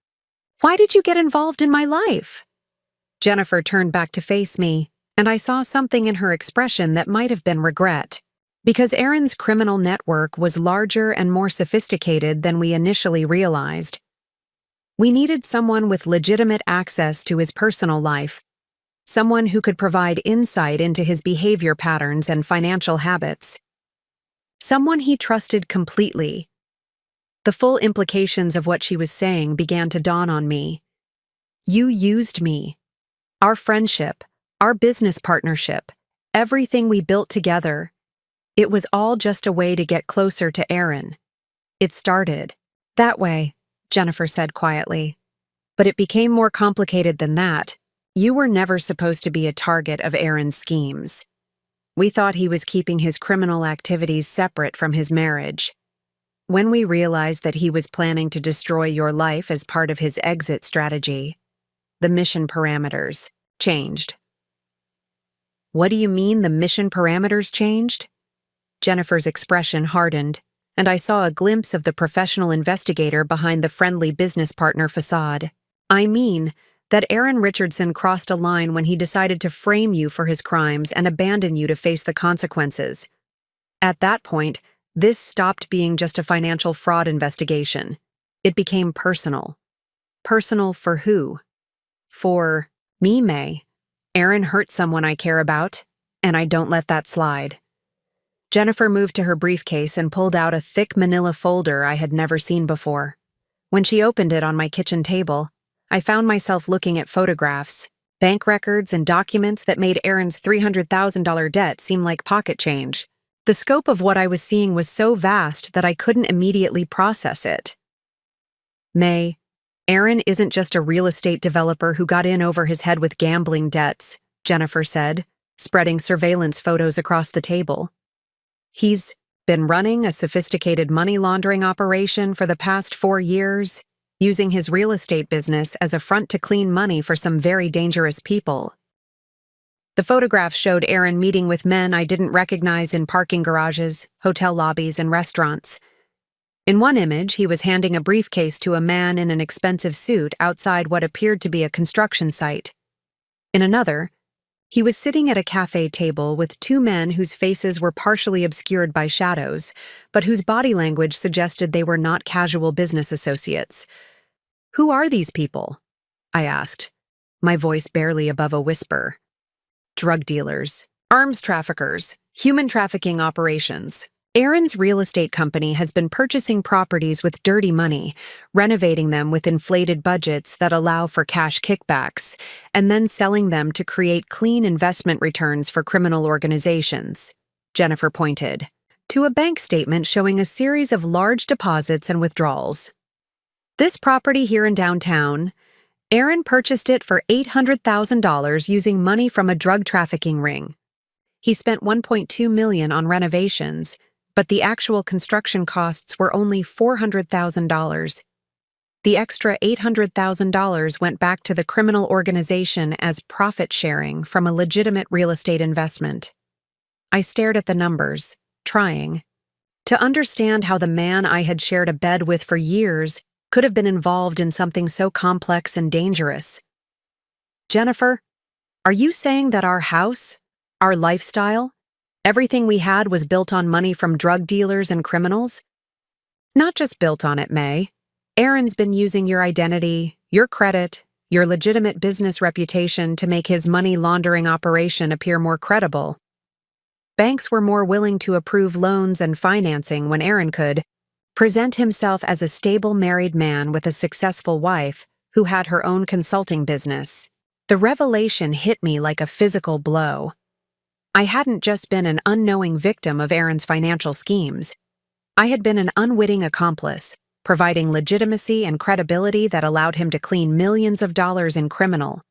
Why did you get involved in my life?" Jennifer turned back to face me, and I saw something in her expression that might have been regret. Because Aaron's criminal network was larger and more sophisticated than we initially realized. We needed someone with legitimate access to his personal life, someone who could provide insight into his behavior patterns and financial habits. Someone he trusted completely. The full implications of what she was saying began to dawn on me. You used me. Our friendship, our business partnership, everything we built together. It was all just a way to get closer to Aaron. It started that way, Jennifer said quietly. But it became more complicated than that. You were never supposed to be a target of Aaron's schemes. We thought he was keeping his criminal activities separate from his marriage. When we realized that he was planning to destroy your life as part of his exit strategy, the mission parameters changed. What do you mean the mission parameters changed? Jennifer's expression hardened, and I saw a glimpse of the professional investigator behind the friendly business partner facade. I mean that Aaron Richardson crossed a line when he decided to frame you for his crimes and abandon you to face the consequences. At that point, this stopped being just a financial fraud investigation. It became personal. Personal for who? For me, May. Aaron hurt someone I care about, and I don't let that slide. Jennifer moved to her briefcase and pulled out a thick manila folder I had never seen before. When she opened it on my kitchen table, I found myself looking at photographs, bank records, and documents that made Aaron's $300,000 debt seem like pocket change. The scope of what I was seeing was so vast that I couldn't immediately process it. May, Aaron isn't just a real estate developer who got in over his head with gambling debts, Jennifer said, spreading surveillance photos across the table. He's been running a sophisticated money laundering operation for the past 4 years, using his real estate business as a front to clean money for some very dangerous people. The photographs showed Aaron meeting with men I didn't recognize in parking garages, hotel lobbies, and restaurants. In one image, he was handing a briefcase to a man in an expensive suit outside what appeared to be a construction site. In another, he was sitting at a cafe table with 2 men whose faces were partially obscured by shadows, but whose body language suggested they were not casual business associates. Who are these people? I asked, my voice barely above a whisper. Drug dealers, arms traffickers, human trafficking operations. Aaron's real estate company has been purchasing properties with dirty money, renovating them with inflated budgets that allow for cash kickbacks, and then selling them to create clean investment returns for criminal organizations, Jennifer pointed to a bank statement showing a series of large deposits and withdrawals. This property here in downtown, Aaron purchased it for $800,000 using money from a drug trafficking ring. He spent $1.2 million on renovations, but the actual construction costs were only $400,000. The extra $800,000 went back to the criminal organization as profit sharing from a legitimate real estate investment. I stared at the numbers, trying to understand how the man I had shared a bed with for years could have been involved in something so complex and dangerous. Jennifer, are you saying that our house, our lifestyle, everything we had was built on money from drug dealers and criminals? Not just built on it, May. Aaron's been using your identity, your credit, your legitimate business reputation to make his money laundering operation appear more credible. Banks were more willing to approve loans and financing when Aaron could present himself as a stable married man with a successful wife who had her own consulting business. The revelation hit me like a physical blow. I hadn't just been an unknowing victim of Aaron's financial schemes. I had been an unwitting accomplice, providing legitimacy and credibility that allowed him to clean millions of dollars in criminal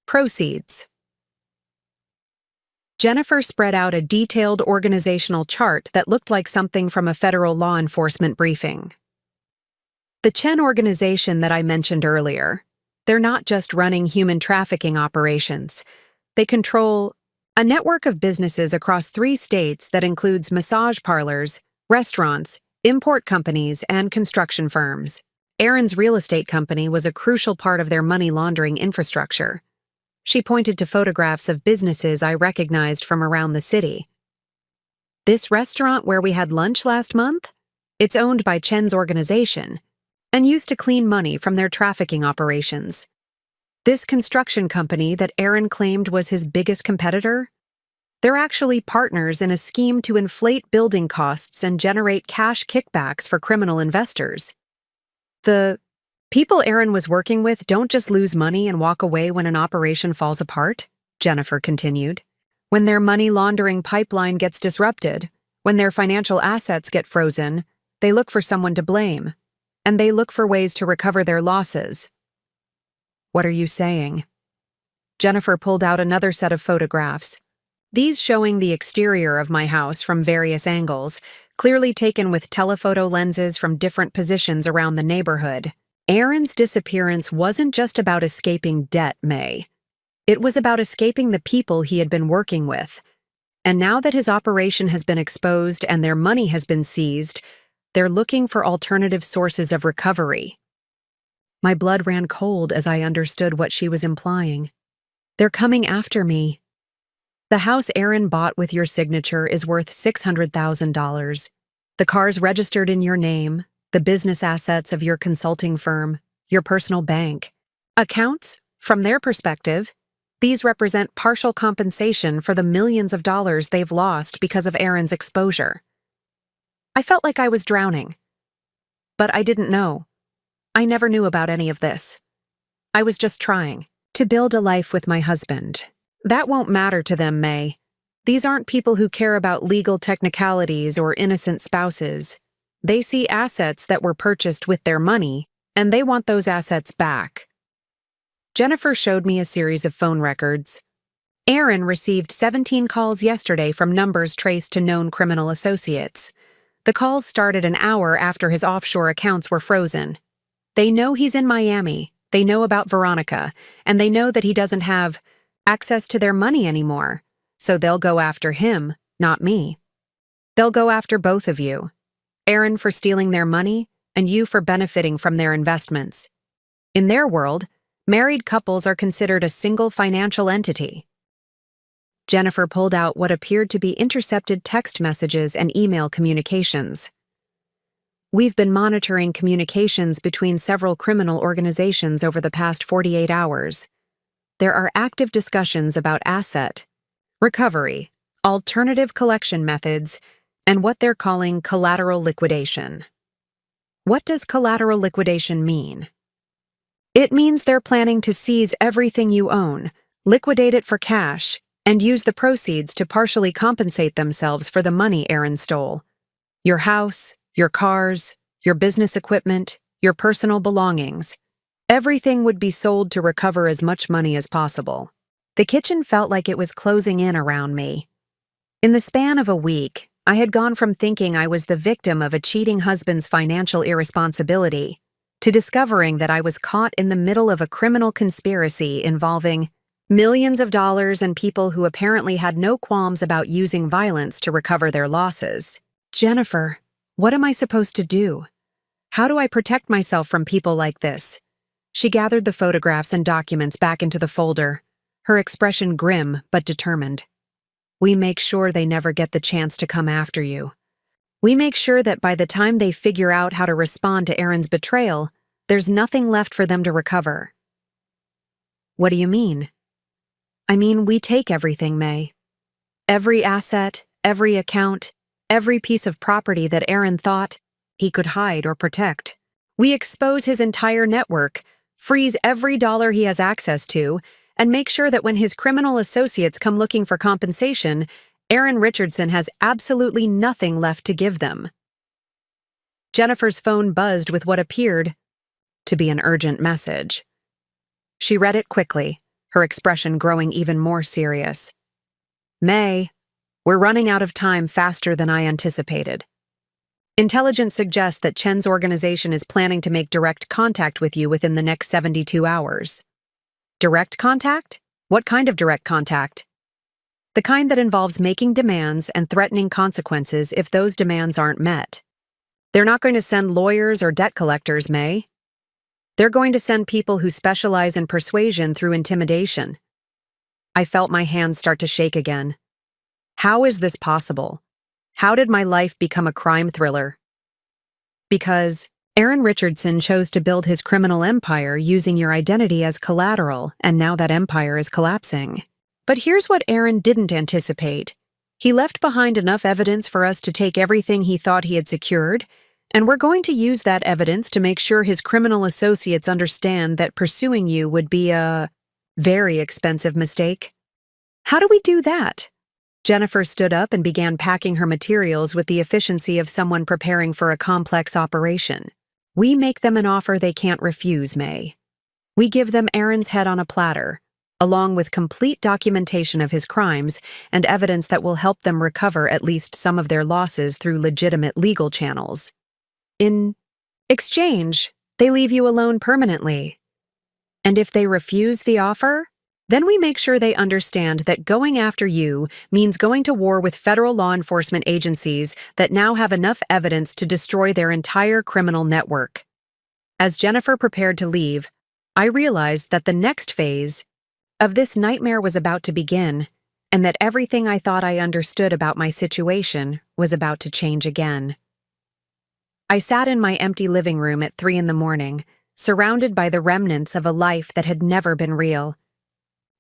proceeds. Jennifer spread out a detailed organizational chart that looked like something from a federal law enforcement briefing. The Chen organization that I mentioned earlier, they're not just running human trafficking operations. They control a network of businesses across 3 states that includes massage parlors, restaurants, import companies, and construction firms. Aaron's real estate company was a crucial part of their money laundering infrastructure. She pointed to photographs of businesses I recognized from around the city. This restaurant where we had lunch last month? It's owned by Chen's organization and used to clean money from their trafficking operations. This construction company that Aaron claimed was his biggest competitor? They're actually partners in a scheme to inflate building costs and generate cash kickbacks for criminal investors. The people Aaron was working with don't just lose money and walk away when an operation falls apart, Jennifer continued. When their money laundering pipeline gets disrupted, when their financial assets get frozen, they look for someone to blame, and they look for ways to recover their losses. What are you saying? Jennifer pulled out another set of photographs, these showing the exterior of my house from various angles, clearly taken with telephoto lenses from different positions around the neighborhood. Aaron's disappearance wasn't just about escaping debt, May. It was about escaping the people he had been working with. And now that his operation has been exposed and their money has been seized, they're looking for alternative sources of recovery. My blood ran cold as I understood what she was implying. They're coming after me. The house Aaron bought with your signature is worth $600,000. The cars registered in your name, the business assets of your consulting firm, your personal bank. Accounts, from their perspective, these represent partial compensation for the millions of dollars they've lost because of Aaron's exposure. I felt like I was drowning. But I didn't know. I never knew about any of this. I was just trying to build a life with my husband. That won't matter to them, May. These aren't people who care about legal technicalities or innocent spouses. They see assets that were purchased with their money, and they want those assets back. Jennifer showed me a series of phone records. Aaron received 17 calls yesterday from numbers traced to known criminal associates. The calls started an hour after his offshore accounts were frozen. They know he's in Miami, they know about Veronica, and they know that he doesn't have access to their money anymore, so they'll go after him, not me. They'll go after both of you, Aaron for stealing their money and you for benefiting from their investments. In their world, married couples are considered a single financial entity. Jennifer pulled out what appeared to be intercepted text messages and email communications. We've been monitoring communications between several criminal organizations over the past 48 hours. There are active discussions about asset recovery, alternative collection methods, and what they're calling collateral liquidation. What does collateral liquidation mean? It means they're planning to seize everything you own, liquidate it for cash, and use the proceeds to partially compensate themselves for the money Aaron stole. Your house, your cars, your business equipment, your personal belongings. Everything would be sold to recover as much money as possible. The kitchen felt like it was closing in around me. In the span of a week, I had gone from thinking I was the victim of a cheating husband's financial irresponsibility to discovering that I was caught in the middle of a criminal conspiracy involving millions of dollars and people who apparently had no qualms about using violence to recover their losses. Jennifer, what am I supposed to do? How do I protect myself from people like this? She gathered the photographs and documents back into the folder, her expression grim but determined. We make sure they never get the chance to come after you. We make sure that by the time they figure out how to respond to Aaron's betrayal, there's nothing left for them to recover. What do you mean? I mean, we take everything, May. Every asset, every account, every piece of property that Aaron thought he could hide or protect. We expose his entire network, freeze every dollar he has access to, and make sure that when his criminal associates come looking for compensation, Aaron Richardson has absolutely nothing left to give them. Jennifer's phone buzzed with what appeared to be an urgent message. She read it quickly, her expression growing even more serious. May, we're running out of time faster than I anticipated. Intelligence suggests that Chen's organization is planning to make direct contact with you within the next 72 hours. Direct contact? What kind of direct contact? The kind that involves making demands and threatening consequences if those demands aren't met. They're not going to send lawyers or debt collectors, May. They're going to send people who specialize in persuasion through intimidation. I felt my hands start to shake again. How is this possible? How did my life become a crime thriller? Because Aaron Richardson chose to build his criminal empire using your identity as collateral, and now that empire is collapsing. But here's what Aaron didn't anticipate. He left behind enough evidence for us to take everything he thought he had secured, and we're going to use that evidence to make sure his criminal associates understand that pursuing you would be a very expensive mistake. How do we do that? Jennifer stood up and began packing her materials with the efficiency of someone preparing for a complex operation. We make them an offer they can't refuse, May. We give them Aaron's head on a platter, along with complete documentation of his crimes and evidence that will help them recover at least some of their losses through legitimate legal channels. In exchange, they leave you alone permanently. And if they refuse the offer, then we make sure they understand that going after you means going to war with federal law enforcement agencies that now have enough evidence to destroy their entire criminal network. As Jennifer prepared to leave, I realized that the next phase of this nightmare was about to begin, and that everything I thought I understood about my situation was about to change again. I sat in my empty living room at 3 a.m, surrounded by the remnants of a life that had never been real.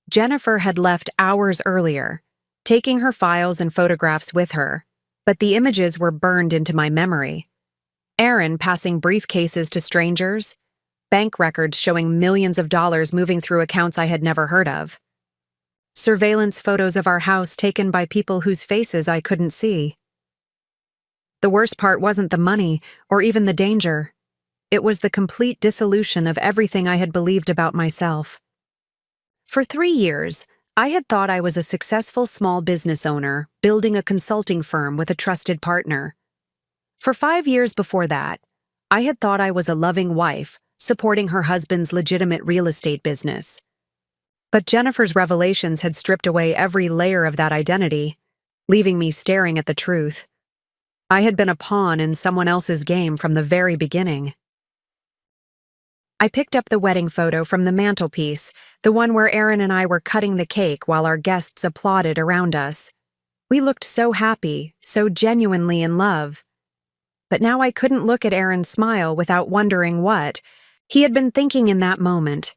Jennifer had left hours earlier, taking her files and photographs with her, but the images were burned into my memory. Aaron passing briefcases to strangers, bank records showing millions of dollars moving through accounts I had never heard of. Surveillance photos of our house taken by people whose faces I couldn't see. The worst part wasn't the money or even the danger. It was the complete dissolution of everything I had believed about myself. For 3 years, I had thought I was a successful small business owner, building a consulting firm with a trusted partner. For 5 years before that, I had thought I was a loving wife, supporting her husband's legitimate real estate business. But Jennifer's revelations had stripped away every layer of that identity, leaving me staring at the truth. I had been a pawn in someone else's game from the very beginning. I picked up the wedding photo from the mantelpiece, the one where Aaron and I were cutting the cake while our guests applauded around us. We looked so happy, so genuinely in love. But now I couldn't look at Aaron's smile without wondering what he had been thinking in that moment.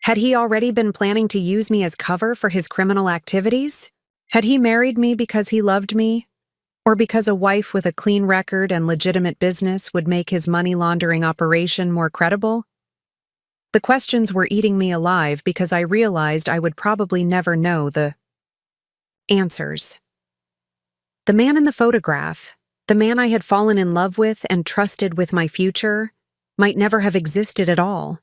Had he already been planning to use me as cover for his criminal activities? Had he married me because he loved me? Or because a wife with a clean record and legitimate business would make his money laundering operation more credible? The questions were eating me alive because I realized I would probably never know the answers. The man in the photograph, the man I had fallen in love with and trusted with my future, might never have existed at all.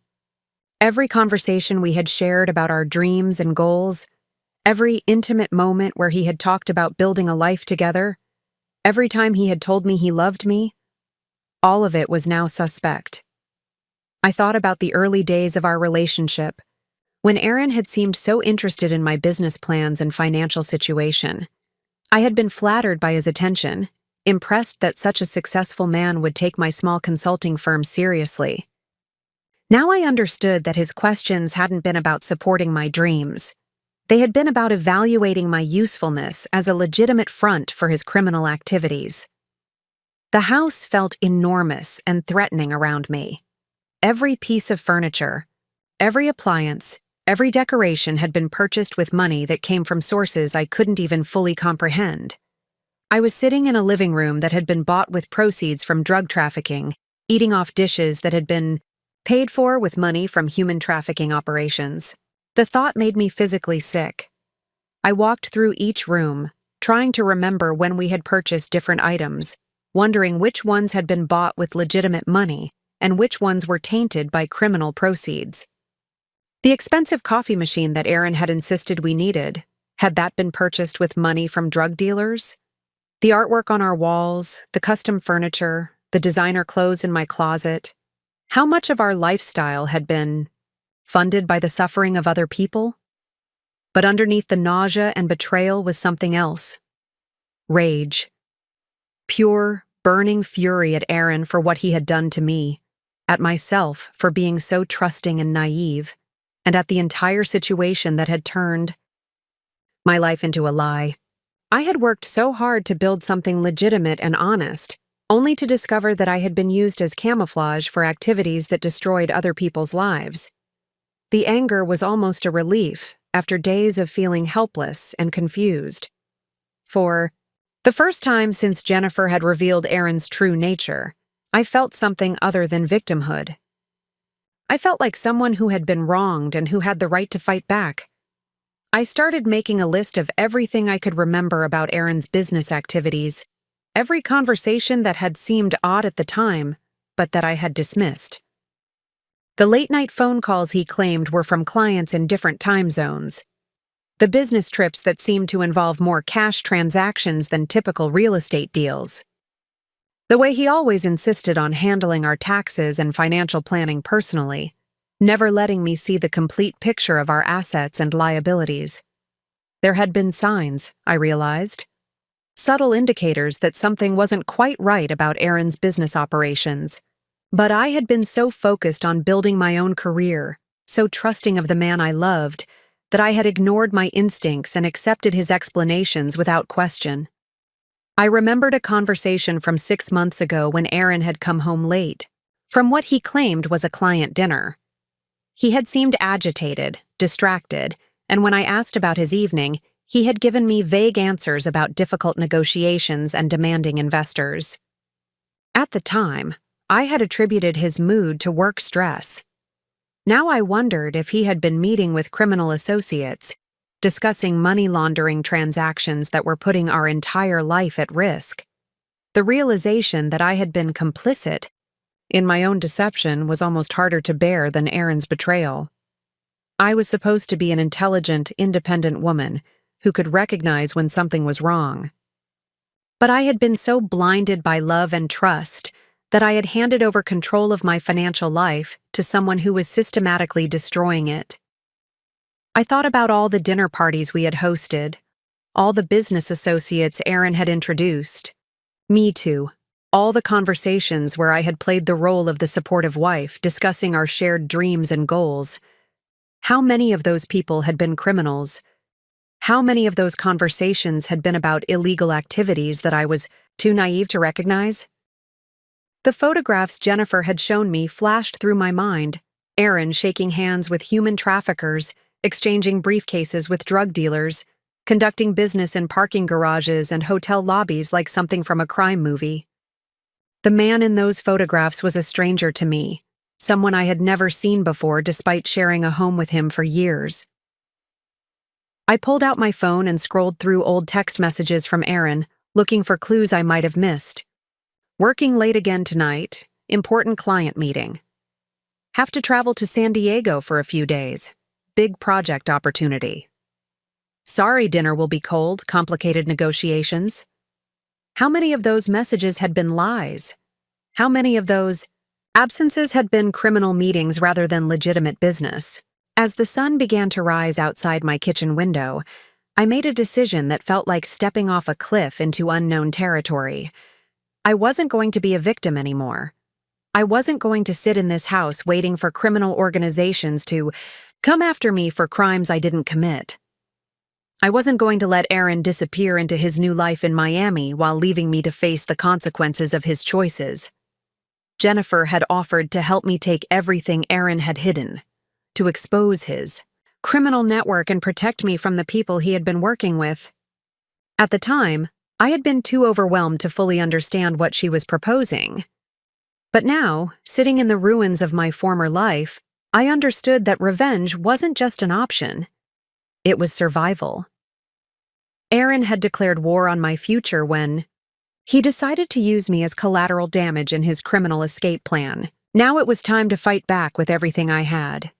Every conversation we had shared about our dreams and goals, every intimate moment where he had talked about building a life together, every time he had told me he loved me, all of it was now suspect. I thought about the early days of our relationship, when Aaron had seemed so interested in my business plans and financial situation. I had been flattered by his attention, impressed that such a successful man would take my small consulting firm seriously. Now I understood that his questions hadn't been about supporting my dreams. They had been about evaluating my usefulness as a legitimate front for his criminal activities. The house felt enormous and threatening around me. Every piece of furniture, every appliance, every decoration had been purchased with money that came from sources I couldn't even fully comprehend. I was sitting in a living room that had been bought with proceeds from drug trafficking, eating off dishes that had been paid for with money from human trafficking operations. The thought made me physically sick. I walked through each room, trying to remember when we had purchased different items, wondering which ones had been bought with legitimate money and which ones were tainted by criminal proceeds. The expensive coffee machine that Aaron had insisted we needed, had that been purchased with money from drug dealers? The artwork on our walls, the custom furniture, the designer clothes in my closet, how much of our lifestyle had been funded by the suffering of other people? But underneath the nausea and betrayal was something else. Rage. Pure, burning fury at Aaron for what he had done to me, at myself for being so trusting and naive, and at the entire situation that had turned my life into a lie. I had worked so hard to build something legitimate and honest, only to discover that I had been used as camouflage for activities that destroyed other people's lives. The anger was almost a relief after days of feeling helpless and confused. For the first time since Jennifer had revealed Aaron's true nature, I felt something other than victimhood. I felt like someone who had been wronged and who had the right to fight back. I started making a list of everything I could remember about Aaron's business activities, every conversation that had seemed odd at the time, but that I had dismissed. The late-night phone calls he claimed were from clients in different time zones. The business trips that seemed to involve more cash transactions than typical real estate deals. The way he always insisted on handling our taxes and financial planning personally, never letting me see the complete picture of our assets and liabilities. There had been signs, I realized. Subtle indicators that something wasn't quite right about Aaron's business operations. But I had been so focused on building my own career, so trusting of the man I loved, that I had ignored my instincts and accepted his explanations without question. I remembered a conversation from 6 months ago when Aaron had come home late, from what he claimed was a client dinner. He had seemed agitated, distracted, and when I asked about his evening, he had given me vague answers about difficult negotiations and demanding investors. At the time, I had attributed his mood to work stress. Now I wondered if he had been meeting with criminal associates, discussing money laundering transactions that were putting our entire life at risk. The realization that I had been complicit in my own deception was almost harder to bear than Aaron's betrayal. I was supposed to be an intelligent, independent woman who could recognize when something was wrong. But I had been so blinded by love and trust that I had handed over control of my financial life to someone who was systematically destroying it. I thought about all the dinner parties we had hosted, all the business associates Aaron had introduced, me too, all the conversations where I had played the role of the supportive wife, discussing our shared dreams and goals. How many of those people had been criminals? How many of those conversations had been about illegal activities that I was too naive to recognize? The photographs Jennifer had shown me flashed through my mind, Aaron shaking hands with human traffickers, exchanging briefcases with drug dealers, conducting business in parking garages and hotel lobbies like something from a crime movie. The man in those photographs was a stranger to me, someone I had never seen before despite sharing a home with him for years. I pulled out my phone and scrolled through old text messages from Aaron, looking for clues I might have missed. Working late again tonight, important client meeting. Have to travel to San Diego for a few days. Big project opportunity. Sorry dinner will be cold, complicated negotiations. How many of those messages had been lies? How many of those absences had been criminal meetings rather than legitimate business? As the sun began to rise outside my kitchen window, I made a decision that felt like stepping off a cliff into unknown territory. I wasn't going to be a victim anymore. I wasn't going to sit in this house waiting for criminal organizations to come after me for crimes I didn't commit. I wasn't going to let Aaron disappear into his new life in Miami while leaving me to face the consequences of his choices. Jennifer had offered to help me take everything Aaron had hidden, to expose his criminal network and protect me from the people he had been working with. At the time, I had been too overwhelmed to fully understand what she was proposing. But now, sitting in the ruins of my former life, I understood that revenge wasn't just an option. It was survival. Aaron had declared war on my future when he decided to use me as collateral damage in his criminal escape plan. Now it was time to fight back with everything I had.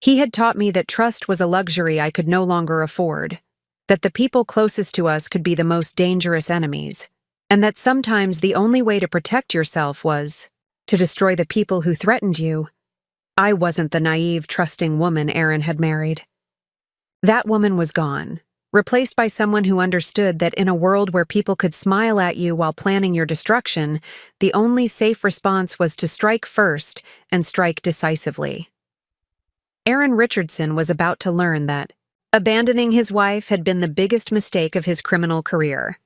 He had taught me that trust was a luxury I could no longer afford, that the people closest to us could be the most dangerous enemies, and that sometimes the only way to protect yourself was to destroy the people who threatened you. I wasn't the naive, trusting woman Aaron had married. That woman was gone, replaced by someone who understood that in a world where people could smile at you while planning your destruction, the only safe response was to strike first and strike decisively. Aaron Richardson was about to learn that abandoning his wife had been the biggest mistake of his criminal career.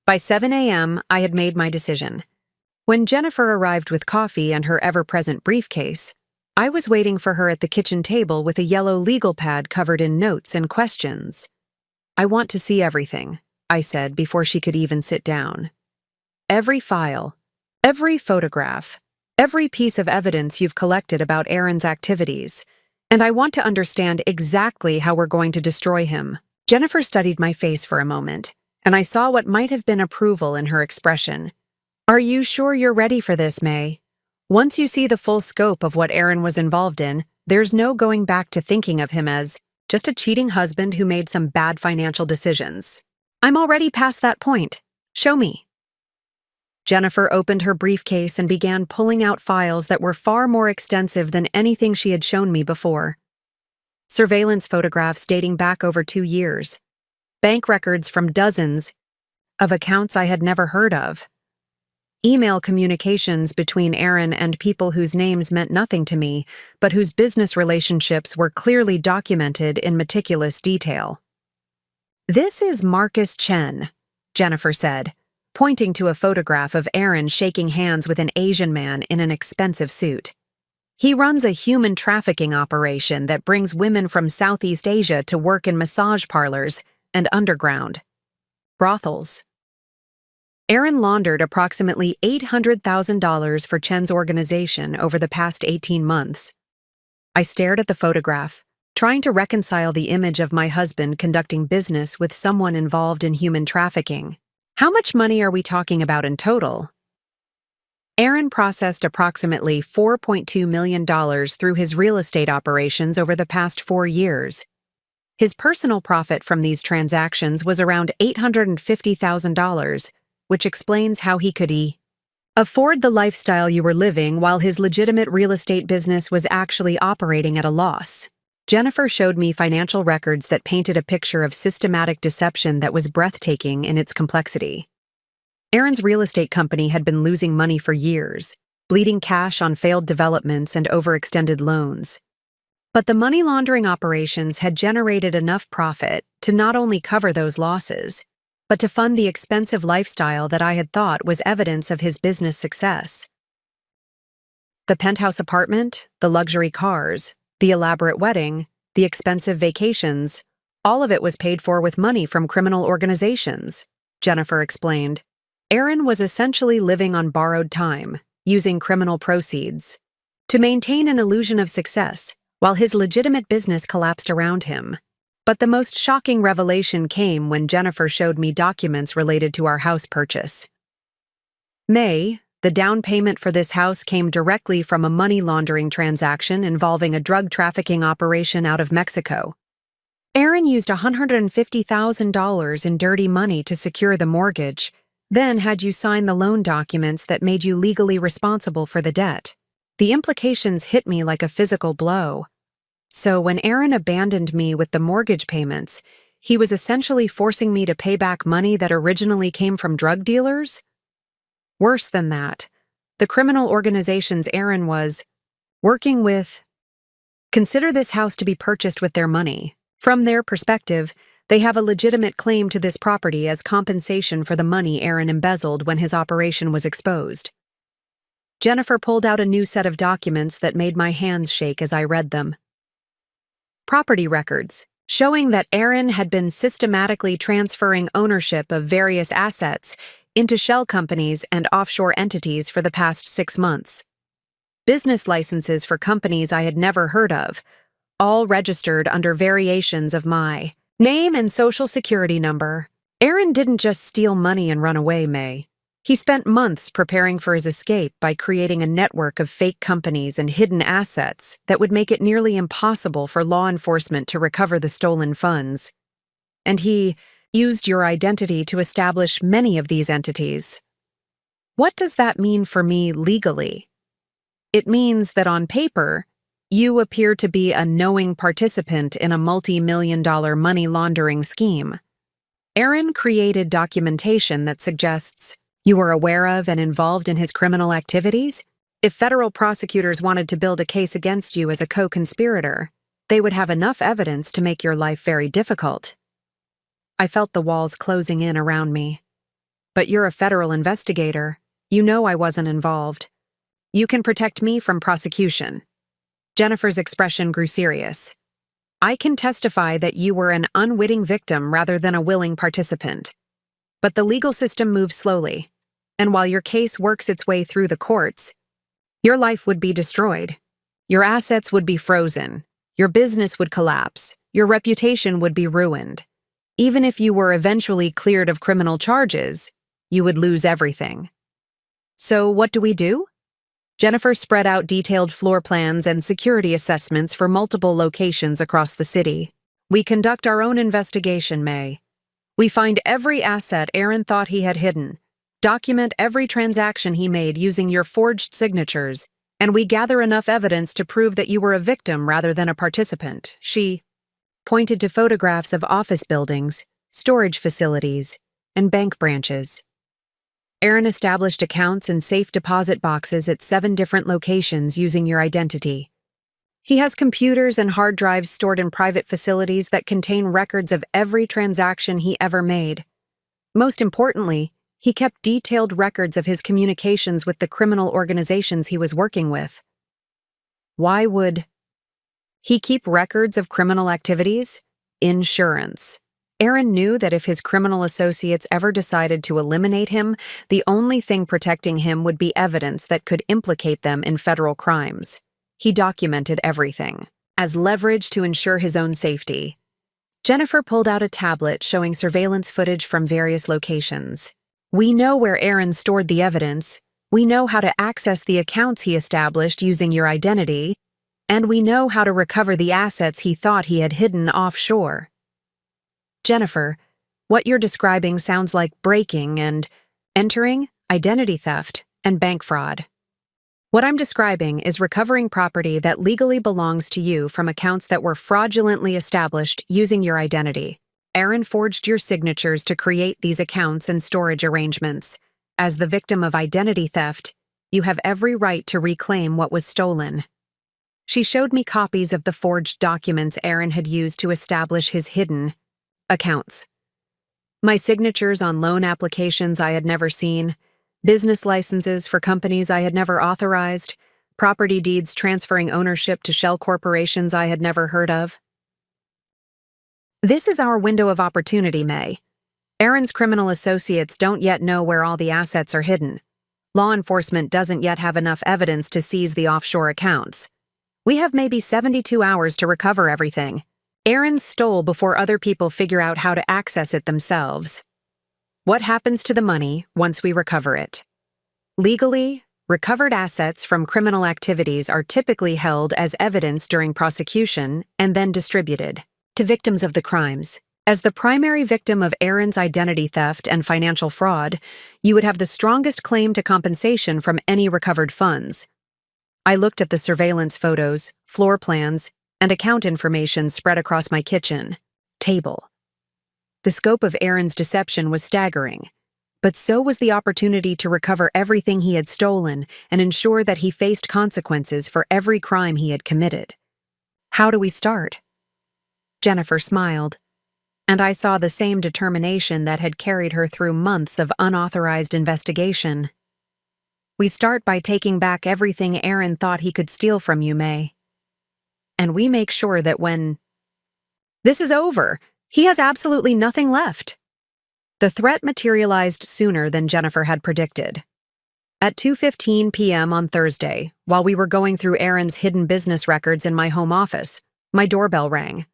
By 7 a.m., I had made my decision. When Jennifer arrived with coffee and her ever-present briefcase, I was waiting for her at the kitchen table with a yellow legal pad covered in notes and questions. "I want to see everything," I said before she could even sit down. "Every file, every photograph, every piece of evidence you've collected about Aaron's activities, and I want to understand exactly how we're going to destroy him." Jennifer studied my face for a moment, and I saw what might have been approval in her expression. "Are you sure you're ready for this, May? Once you see the full scope of what Aaron was involved in, there's no going back to thinking of him as just a cheating husband who made some bad financial decisions. I'm already past that point. Show me." Jennifer opened her briefcase and began pulling out files that were far more extensive than anything she had shown me before. Surveillance photographs dating back over 2 years, bank records from dozens of accounts I had never heard of, email communications between Aaron and people whose names meant nothing to me, but whose business relationships were clearly documented in meticulous detail. "This is Marcus Chen," Jennifer said, pointing to a photograph of Aaron shaking hands with an Asian man in an expensive suit. "He runs a human trafficking operation that brings women from Southeast Asia to work in massage parlors and underground brothels." Aaron laundered approximately $800,000 for Chen's organization over the past 18 months. I stared at the photograph, trying to reconcile the image of my husband conducting business with someone involved in human trafficking. How much money are we talking about in total? Aaron processed approximately $4.2 million through his real estate operations over the past 4 years. His personal profit from these transactions was around $850,000, which explains how he could afford the lifestyle you were living while his legitimate real estate business was actually operating at a loss. Jennifer showed me financial records that painted a picture of systematic deception that was breathtaking in its complexity. Aaron's real estate company had been losing money for years, bleeding cash on failed developments and overextended loans. But the money laundering operations had generated enough profit to not only cover those losses, but to fund the expensive lifestyle that I had thought was evidence of his business success. The penthouse apartment, the luxury cars, the elaborate wedding, the expensive vacations, all of it was paid for with money from criminal organizations, Jennifer explained. Aaron was essentially living on borrowed time, using criminal proceeds to maintain an illusion of success, while his legitimate business collapsed around him. But the most shocking revelation came when Jennifer showed me documents related to our house purchase. May, the down payment for this house came directly from a money laundering transaction involving a drug trafficking operation out of Mexico. Aaron used $150,000 in dirty money to secure the mortgage, then had you sign the loan documents that made you legally responsible for the debt. The implications hit me like a physical blow. So when Aaron abandoned me with the mortgage payments, he was essentially forcing me to pay back money that originally came from drug dealers? Worse than that, the criminal organizations Aaron was working with consider this house to be purchased with their money. From their perspective, they have a legitimate claim to this property as compensation for the money Aaron embezzled when his operation was exposed. Jennifer pulled out a new set of documents that made my hands shake as I read them. Property records, showing that Aaron had been systematically transferring ownership of various assets into shell companies and offshore entities for the past 6 months. Business licenses for companies I had never heard of, all registered under variations of my name and social security number. Aaron didn't just steal money and run away, May. He spent months preparing for his escape by creating a network of fake companies and hidden assets that would make it nearly impossible for law enforcement to recover the stolen funds. And he used your identity to establish many of these entities. What does that mean for me legally? It means that on paper, you appear to be a knowing participant in a multi-million-dollar money laundering scheme. Aaron created documentation that suggests you are aware of and involved in his criminal activities. If federal prosecutors wanted to build a case against you as a co-conspirator, they would have enough evidence to make your life very difficult. I felt the walls closing in around me. But you're a federal investigator. You know I wasn't involved. You can protect me from prosecution." Jennifer's expression grew serious. "I can testify that you were an unwitting victim rather than a willing participant. But the legal system moves slowly, and while your case works its way through the courts, your life would be destroyed. Your assets would be frozen. Your business would collapse. Your reputation would be ruined. Even if you were eventually cleared of criminal charges, you would lose everything. So what do we do?" Jennifer spread out detailed floor plans and security assessments for multiple locations across the city. "We conduct our own investigation, May. We find every asset Aaron thought he had hidden, document every transaction he made using your forged signatures, and we gather enough evidence to prove that you were a victim rather than a participant." She pointed to photographs of office buildings, storage facilities, and bank branches. "Aaron established accounts and safe deposit boxes at 7 different locations using your identity. He has computers and hard drives stored in private facilities that contain records of every transaction he ever made. Most importantly, he kept detailed records of his communications with the criminal organizations he was working with." Why would he keep records of criminal activities? Insurance. Aaron knew that if his criminal associates ever decided to eliminate him, the only thing protecting him would be evidence that could implicate them in federal crimes. He documented everything, as leverage to ensure his own safety. Jennifer pulled out a tablet showing surveillance footage from various locations. "We know where Aaron stored the evidence, we know how to access the accounts he established using your identity, and we know how to recover the assets he thought he had hidden offshore." "Jennifer, what you're describing sounds like breaking and entering, identity theft, and bank fraud. What I'm describing is recovering property that legally belongs to you from accounts that were fraudulently established using your identity. Aaron forged your signatures to create these accounts and storage arrangements. As the victim of identity theft, you have every right to reclaim what was stolen." She showed me copies of the forged documents Aaron had used to establish his hidden accounts. My signatures on loan applications I had never seen, business licenses for companies I had never authorized, property deeds transferring ownership to shell corporations I had never heard of. "This is our window of opportunity, May. Aaron's criminal associates don't yet know where all the assets are hidden. Law enforcement doesn't yet have enough evidence to seize the offshore accounts. We have maybe 72 hours to recover everything. Aaron stole before other people figure out how to access it themselves. What happens to the money once we recover it? Legally, recovered assets from criminal activities are typically held as evidence during prosecution and then distributed to victims of the crimes. As the primary victim of Aaron's identity theft and financial fraud, you would have the strongest claim to compensation from any recovered funds." I looked at the surveillance photos, floor plans, and account information spread across my kitchen table. The scope of Aaron's deception was staggering, but so was the opportunity to recover everything he had stolen and ensure that he faced consequences for every crime he had committed. "How do we start?" Jennifer smiled, and I saw the same determination that had carried her through months of unauthorized investigation. "We start by taking back everything Aaron thought he could steal from you, May. And we make sure that when this is over, he has absolutely nothing left." The threat materialized sooner than Jennifer had predicted. At 2:15 p.m. on Thursday, while we were going through Aaron's hidden business records in my home office, my doorbell rang.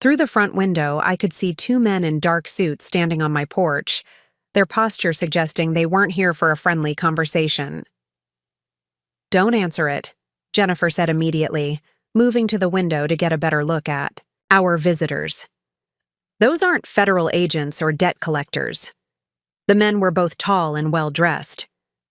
Through the front window, I could see 2 men in dark suits standing on my porch, their posture suggesting they weren't here for a friendly conversation. "Don't answer it," Jennifer said immediately, moving to the window to get a better look at our visitors. "Those aren't federal agents or debt collectors." The men were both tall and well-dressed,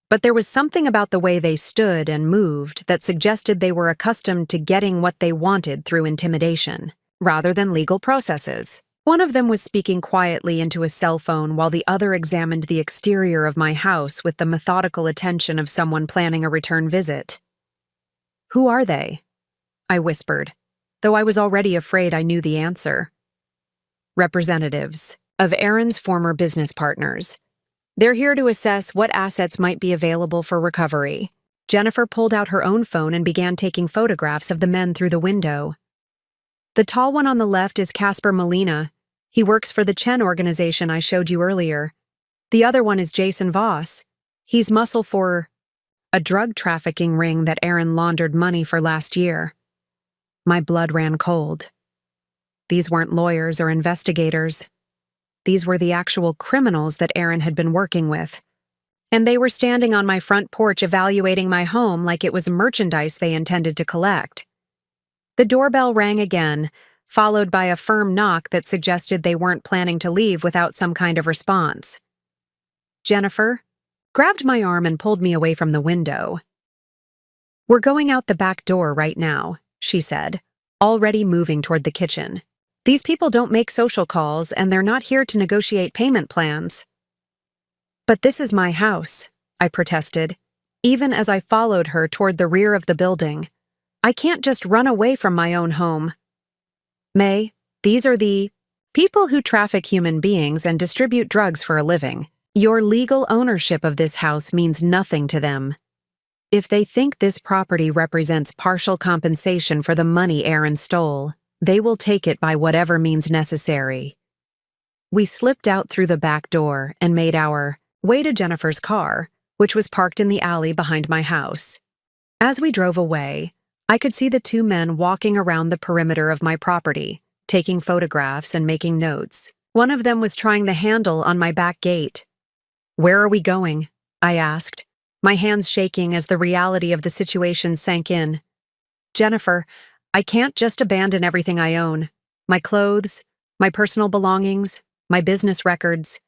but there was something about the way they stood and moved that suggested they were accustomed to getting what they wanted through intimidation, rather than legal processes. One of them was speaking quietly into a cell phone while the other examined the exterior of my house with the methodical attention of someone planning a return visit. "Who are they?" I whispered, though I was already afraid I knew the answer. "Representatives of Aaron's former business partners. They're here to assess what assets might be available for recovery. Jennifer pulled out her own phone and began taking photographs of the men through the window. The tall one on the left is Casper Molina. He works for the Chen organization I showed you earlier. The other one is Jason Voss. He's muscle for a drug trafficking ring that Aaron laundered money for last year. My blood ran cold. These weren't lawyers or investigators. These were the actual criminals that Aaron had been working with. And they were standing on my front porch evaluating my home like it was merchandise they intended to collect. The doorbell rang again, followed by a firm knock that suggested they weren't planning to leave without some kind of response. Jennifer grabbed my arm and pulled me away from the window. "We're going out the back door right now," she said, already moving toward the kitchen. "These people don't make social calls, and they're not here to negotiate payment plans." "But this is my house," I protested, even as I followed her toward the rear of the building. "I can't just run away from my own home." "May, these are the people who traffic human beings and distribute drugs for a living. Your legal ownership of this house means nothing to them. If they think this property represents partial compensation for the money Aaron stole, they will take it by whatever means necessary." We slipped out through the back door and made our way to Jennifer's car, which was parked in the alley behind my house. As we drove away, I could see the two men walking around the perimeter of my property, taking photographs and making notes. One of them was trying the handle on my back gate. "Where are we going?" I asked, my hands shaking as the reality of the situation sank in. "Jennifer, I can't just abandon everything I own. My clothes, my personal belongings, my business records.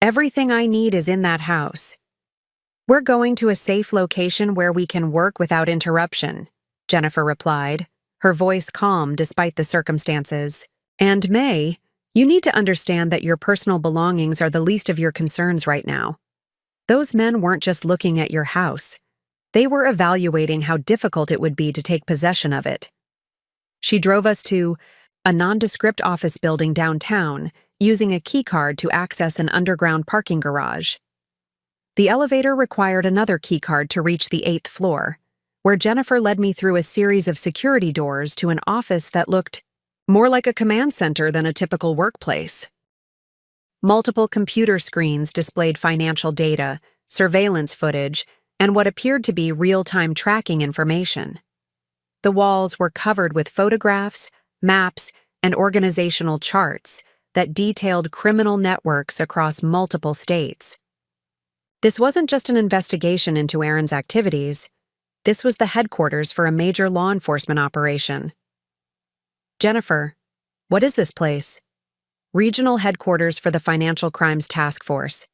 Everything I need is in that house. We're going to a safe location where we can work without interruption," Jennifer replied, her voice calm despite the circumstances. "And May, you need to understand that your personal belongings are the least of your concerns right now. Those men weren't just looking at your house. They were evaluating how difficult it would be to take possession of it." She drove us to a nondescript office building downtown, using a keycard to access an underground parking garage. The elevator required another keycard to reach the 8th floor, where Jennifer led me through a series of security doors to an office that looked more like a command center than a typical workplace. Multiple computer screens displayed financial data, surveillance footage, and what appeared to be real-time tracking information. The walls were covered with photographs, maps, and organizational charts that detailed criminal networks across multiple states. This wasn't just an investigation into Aaron's activities. This was the headquarters for a major law enforcement operation. "Jennifer, what is this place?" "Regional headquarters for the Financial Crimes Task Force.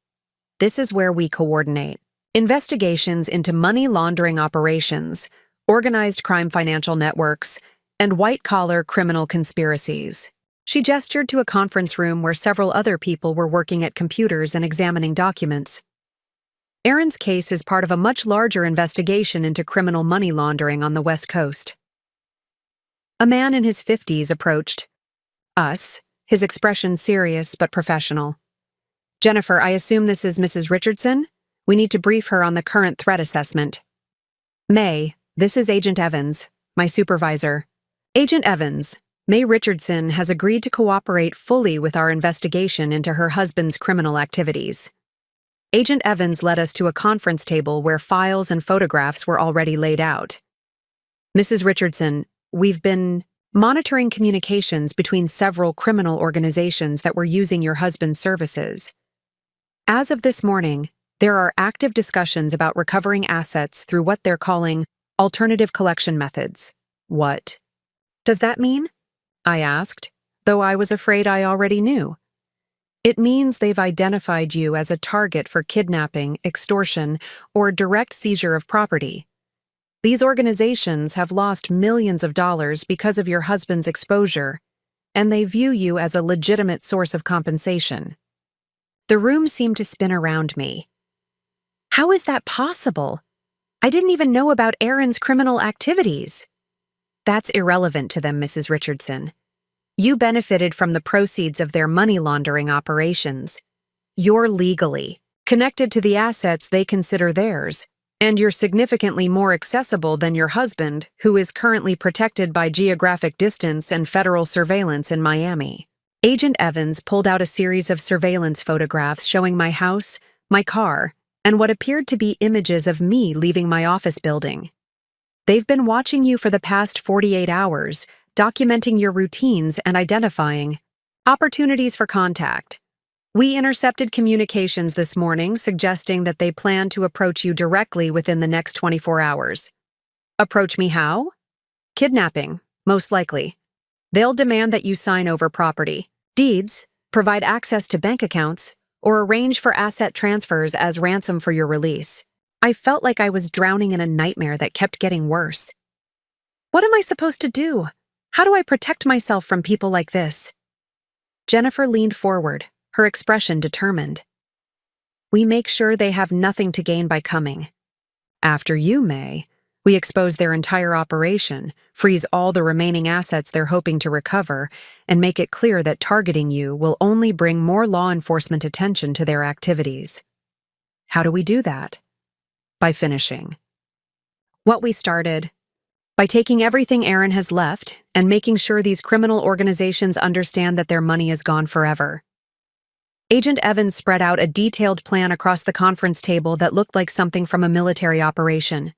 This is where we coordinate investigations into money laundering operations, organized crime financial networks, and white-collar criminal conspiracies." She gestured to a conference room where several other people were working at computers and examining documents. "Aaron's case is part of a much larger investigation into criminal money laundering on the West Coast." A man in his 50s approached us, his expression serious but professional. "Jennifer, I assume this is Mrs. Richardson? We need to brief her on the current threat assessment." "May, this is Agent Evans, my supervisor." "Agent Evans, May Richardson has agreed to cooperate fully with our investigation into her husband's criminal activities." Agent Evans led us to a conference table where files and photographs were already laid out. "Mrs. Richardson, we've been monitoring communications between several criminal organizations that were using your husband's services. As of this morning, there are active discussions about recovering assets through what they're calling alternative collection methods." "What does that mean?" I asked, though I was afraid I already knew. "It means they've identified you as a target for kidnapping, extortion, or direct seizure of property. These organizations have lost millions of dollars because of your husband's exposure, and they view you as a legitimate source of compensation." The room seemed to spin around me. How is that possible? I didn't even know about Aaron's criminal activities. "That's irrelevant to them, Mrs. Richardson. You benefited from the proceeds of their money laundering operations. You're legally connected to the assets they consider theirs, and you're significantly more accessible than your husband, who is currently protected by geographic distance and federal surveillance in Miami. Agent Evans pulled out a series of surveillance photographs showing my house, my car, and what appeared to be images of me leaving my office building. They've been watching you for the past 48 hours, documenting your routines and identifying opportunities for contact. We intercepted communications this morning suggesting that they plan to approach you directly within the next 24 hours. Approach me how? Kidnapping, most likely. They'll demand that you sign over property, deeds, provide access to bank accounts, or arrange for asset transfers as ransom for your release. I felt like I was drowning in a nightmare that kept getting worse. What am I supposed to do? How do I protect myself from people like this? Jennifer leaned forward, her expression determined. We make sure they have nothing to gain by coming. After you, May, we expose their entire operation, freeze all the remaining assets they're hoping to recover, and make it clear that targeting you will only bring more law enforcement attention to their activities. How do we do that? By finishing what we started. By taking everything Aaron has left and making sure these criminal organizations understand that their money is gone forever. Agent Evans spread out a detailed plan across the conference table that looked like something from a military operation.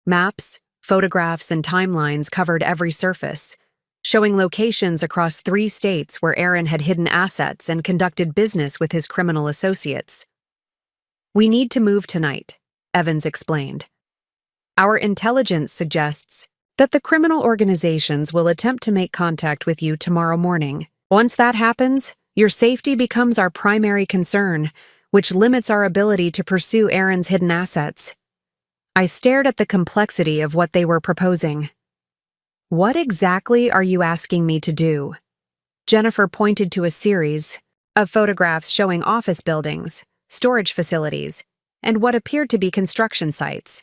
Maps, photographs, and timelines covered every surface, showing locations across 3 states where Aaron had hidden assets and conducted business with his criminal associates. We need to move tonight, Evans explained. Our intelligence suggests that the criminal organizations will attempt to make contact with you tomorrow morning. Once that happens, your safety becomes our primary concern, which limits our ability to pursue Aaron's hidden assets. I stared at the complexity of what they were proposing. What exactly are you asking me to do? Jennifer pointed to a series of photographs showing office buildings, storage facilities, and what appeared to be construction sites.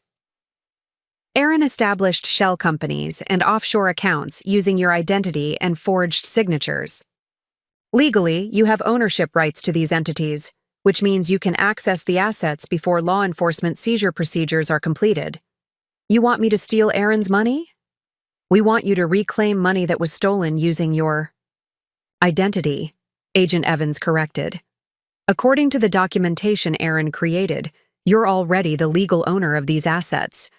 Aaron established shell companies and offshore accounts using your identity and forged signatures. Legally, you have ownership rights to these entities, which means you can access the assets before law enforcement seizure procedures are completed. You want me to steal Aaron's money? We want you to reclaim money that was stolen using your identity, Agent Evans corrected. According to the documentation Aaron created, you're already the legal owner of these assets.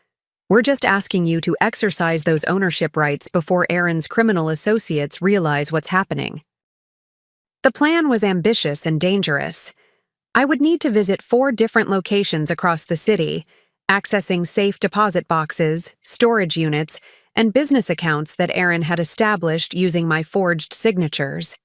We're just asking you to exercise those ownership rights before Aaron's criminal associates realize what's happening. The plan was ambitious and dangerous. I would need to visit 4 different locations across the city, accessing safe deposit boxes, storage units, and business accounts that Aaron had established using my forged signatures.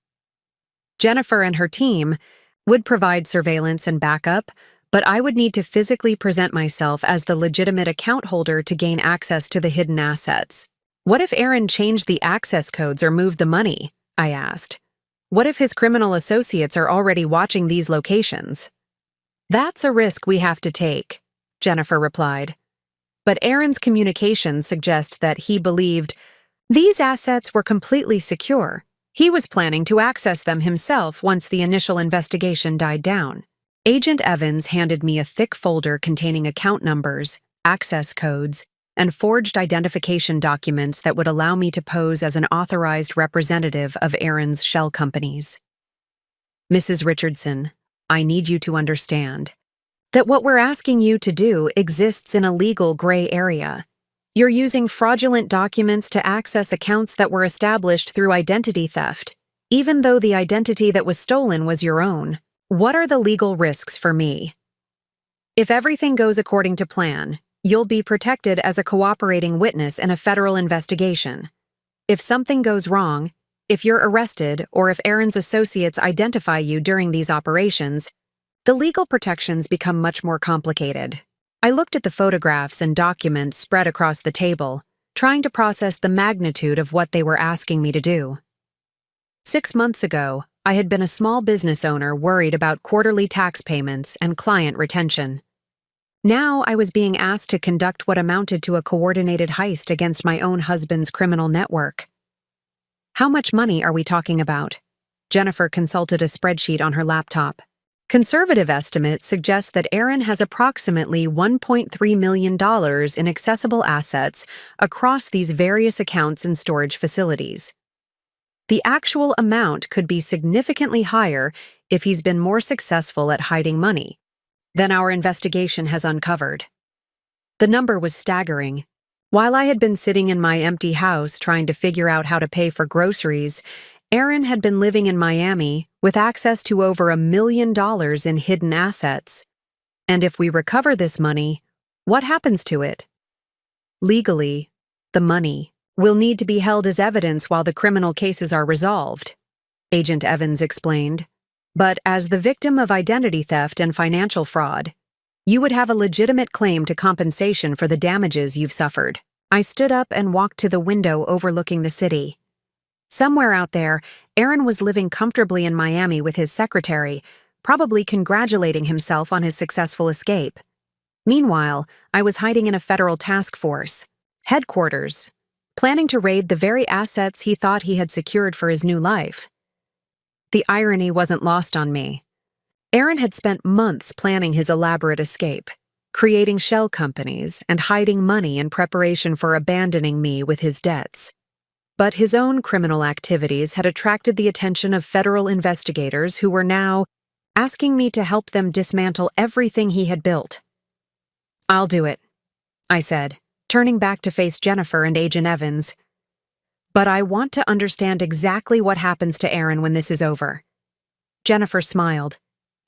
Jennifer and her team would provide surveillance and backup, but I would need to physically present myself as the legitimate account holder to gain access to the hidden assets. What if Aaron changed the access codes or moved the money? I asked. What if his criminal associates are already watching these locations? That's a risk we have to take, Jennifer replied. But Aaron's communications suggest that he believed these assets were completely secure. He was planning to access them himself once the initial investigation died down. Agent Evans handed me a thick folder containing account numbers, access codes, and forged identification documents that would allow me to pose as an authorized representative of Aaron's shell companies. Mrs. Richardson, I need you to understand that what we're asking you to do exists in a legal gray area. You're using fraudulent documents to access accounts that were established through identity theft, even though the identity that was stolen was your own. What are the legal risks for me? If everything goes according to plan, you'll be protected as a cooperating witness in a federal investigation. If something goes wrong, if you're arrested or if Aaron's associates identify you during these operations, the legal protections become much more complicated. I looked at the photographs and documents spread across the table, trying to process the magnitude of what they were asking me to do. 6 months ago, I had been a small business owner worried about quarterly tax payments and client retention. Now I was being asked to conduct what amounted to a coordinated heist against my own husband's criminal network. How much money are we talking about? Jennifer consulted a spreadsheet on her laptop. Conservative estimates suggest that Aaron has approximately $1.3 million in accessible assets across these various accounts and storage facilities. The actual amount could be significantly higher if he's been more successful at hiding money than our investigation has uncovered. The number was staggering. While I had been sitting in my empty house trying to figure out how to pay for groceries, Aaron had been living in Miami with access to over $1 million in hidden assets. And if we recover this money, what happens to it? Legally, the money will need to be held as evidence while the criminal cases are resolved, Agent Evans explained. But as the victim of identity theft and financial fraud, you would have a legitimate claim to compensation for the damages you've suffered. I stood up and walked to the window overlooking the city. Somewhere out there, Aaron was living comfortably in Miami with his secretary, probably congratulating himself on his successful escape. Meanwhile, I was hiding in a federal task force headquarters, planning to raid the very assets he thought he had secured for his new life. The irony wasn't lost on me. Aaron had spent months planning his elaborate escape, creating shell companies and hiding money in preparation for abandoning me with his debts. But his own criminal activities had attracted the attention of federal investigators who were now asking me to help them dismantle everything he had built. "I'll do it," I said, turning back to face Jennifer and Agent Evans. "But I want to understand exactly what happens to Aaron when this is over." Jennifer smiled,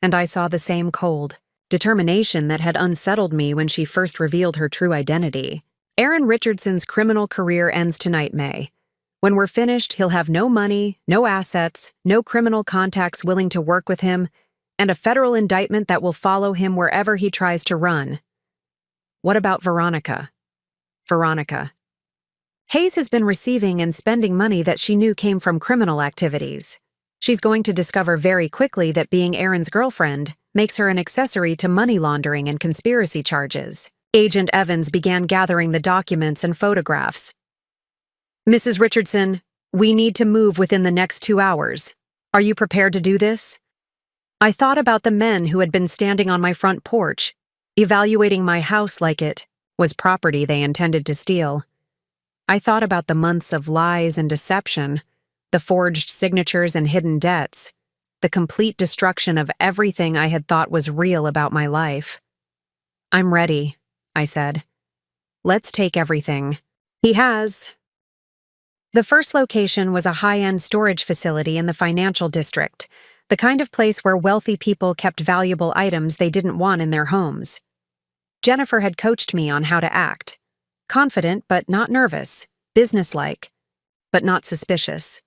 and I saw the same cold determination that had unsettled me when she first revealed her true identity. "Aaron Richardson's criminal career ends tonight, May. When we're finished, he'll have no money, no assets, no criminal contacts willing to work with him, and a federal indictment that will follow him wherever he tries to run." "What about Veronica?" "Veronica. Hayes has been receiving and spending money that she knew came from criminal activities. She's going to discover very quickly that being Aaron's girlfriend makes her an accessory to money laundering and conspiracy charges." Agent Evans began gathering the documents and photographs. "Mrs. Richardson, we need to move within the next 2 hours. Are you prepared to do this?" I thought about the men who had been standing on my front porch, evaluating my house like it was property they intended to steal. I thought about the months of lies and deception, the forged signatures and hidden debts, the complete destruction of everything I had thought was real about my life. "I'm ready," I said. "Let's take everything." He has. The first location was a high-end storage facility in the financial district, the kind of place where wealthy people kept valuable items they didn't want in their homes. Jennifer had coached me on how to act. Confident but not nervous, businesslike, but not suspicious.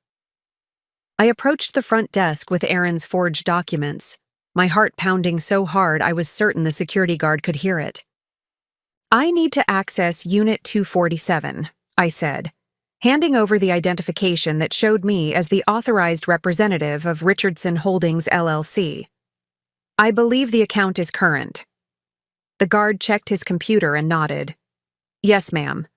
I approached the front desk with Aaron's forged documents, my heart pounding so hard I was certain the security guard could hear it. "I need to access Unit 247, I said, handing over the identification that showed me as the authorized representative of Richardson Holdings, LLC. "I believe the account is current." The guard checked his computer and nodded. "Yes, ma'am.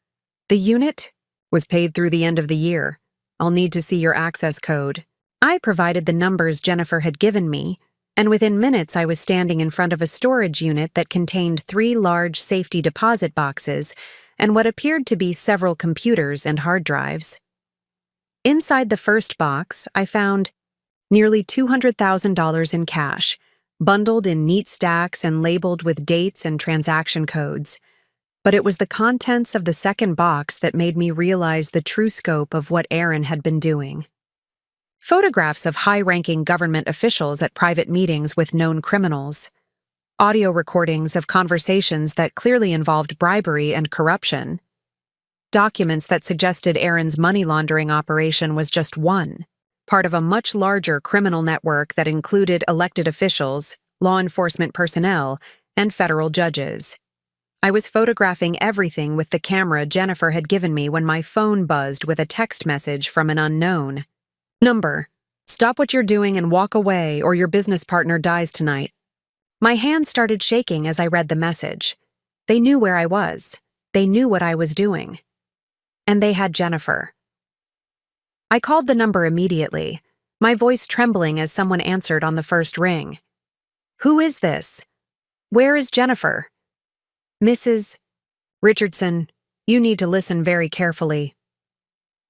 The unit was paid through the end of the year. I'll need to see your access code." I provided the numbers Jennifer had given me, and within minutes I was standing in front of a storage unit that contained 3 large safety deposit boxes and what appeared to be several computers and hard drives. Inside the first box, I found nearly $200,000 in cash, bundled in neat stacks and labeled with dates and transaction codes. But it was the contents of the second box that made me realize the true scope of what Aaron had been doing. Photographs of high-ranking government officials at private meetings with known criminals. Audio recordings of conversations that clearly involved bribery and corruption. Documents that suggested Aaron's money laundering operation was just one, part of a much larger criminal network that included elected officials, law enforcement personnel, and federal judges. I was photographing everything with the camera Jennifer had given me when my phone buzzed with a text message from an unknown number. "Stop what you're doing and walk away, or your business partner dies tonight." My hand started shaking as I read the message. They knew where I was. They knew what I was doing. And they had Jennifer. I called the number immediately, my voice trembling as someone answered on the first ring. Who is this? Where is Jennifer? Mrs. Richardson, you need to listen very carefully.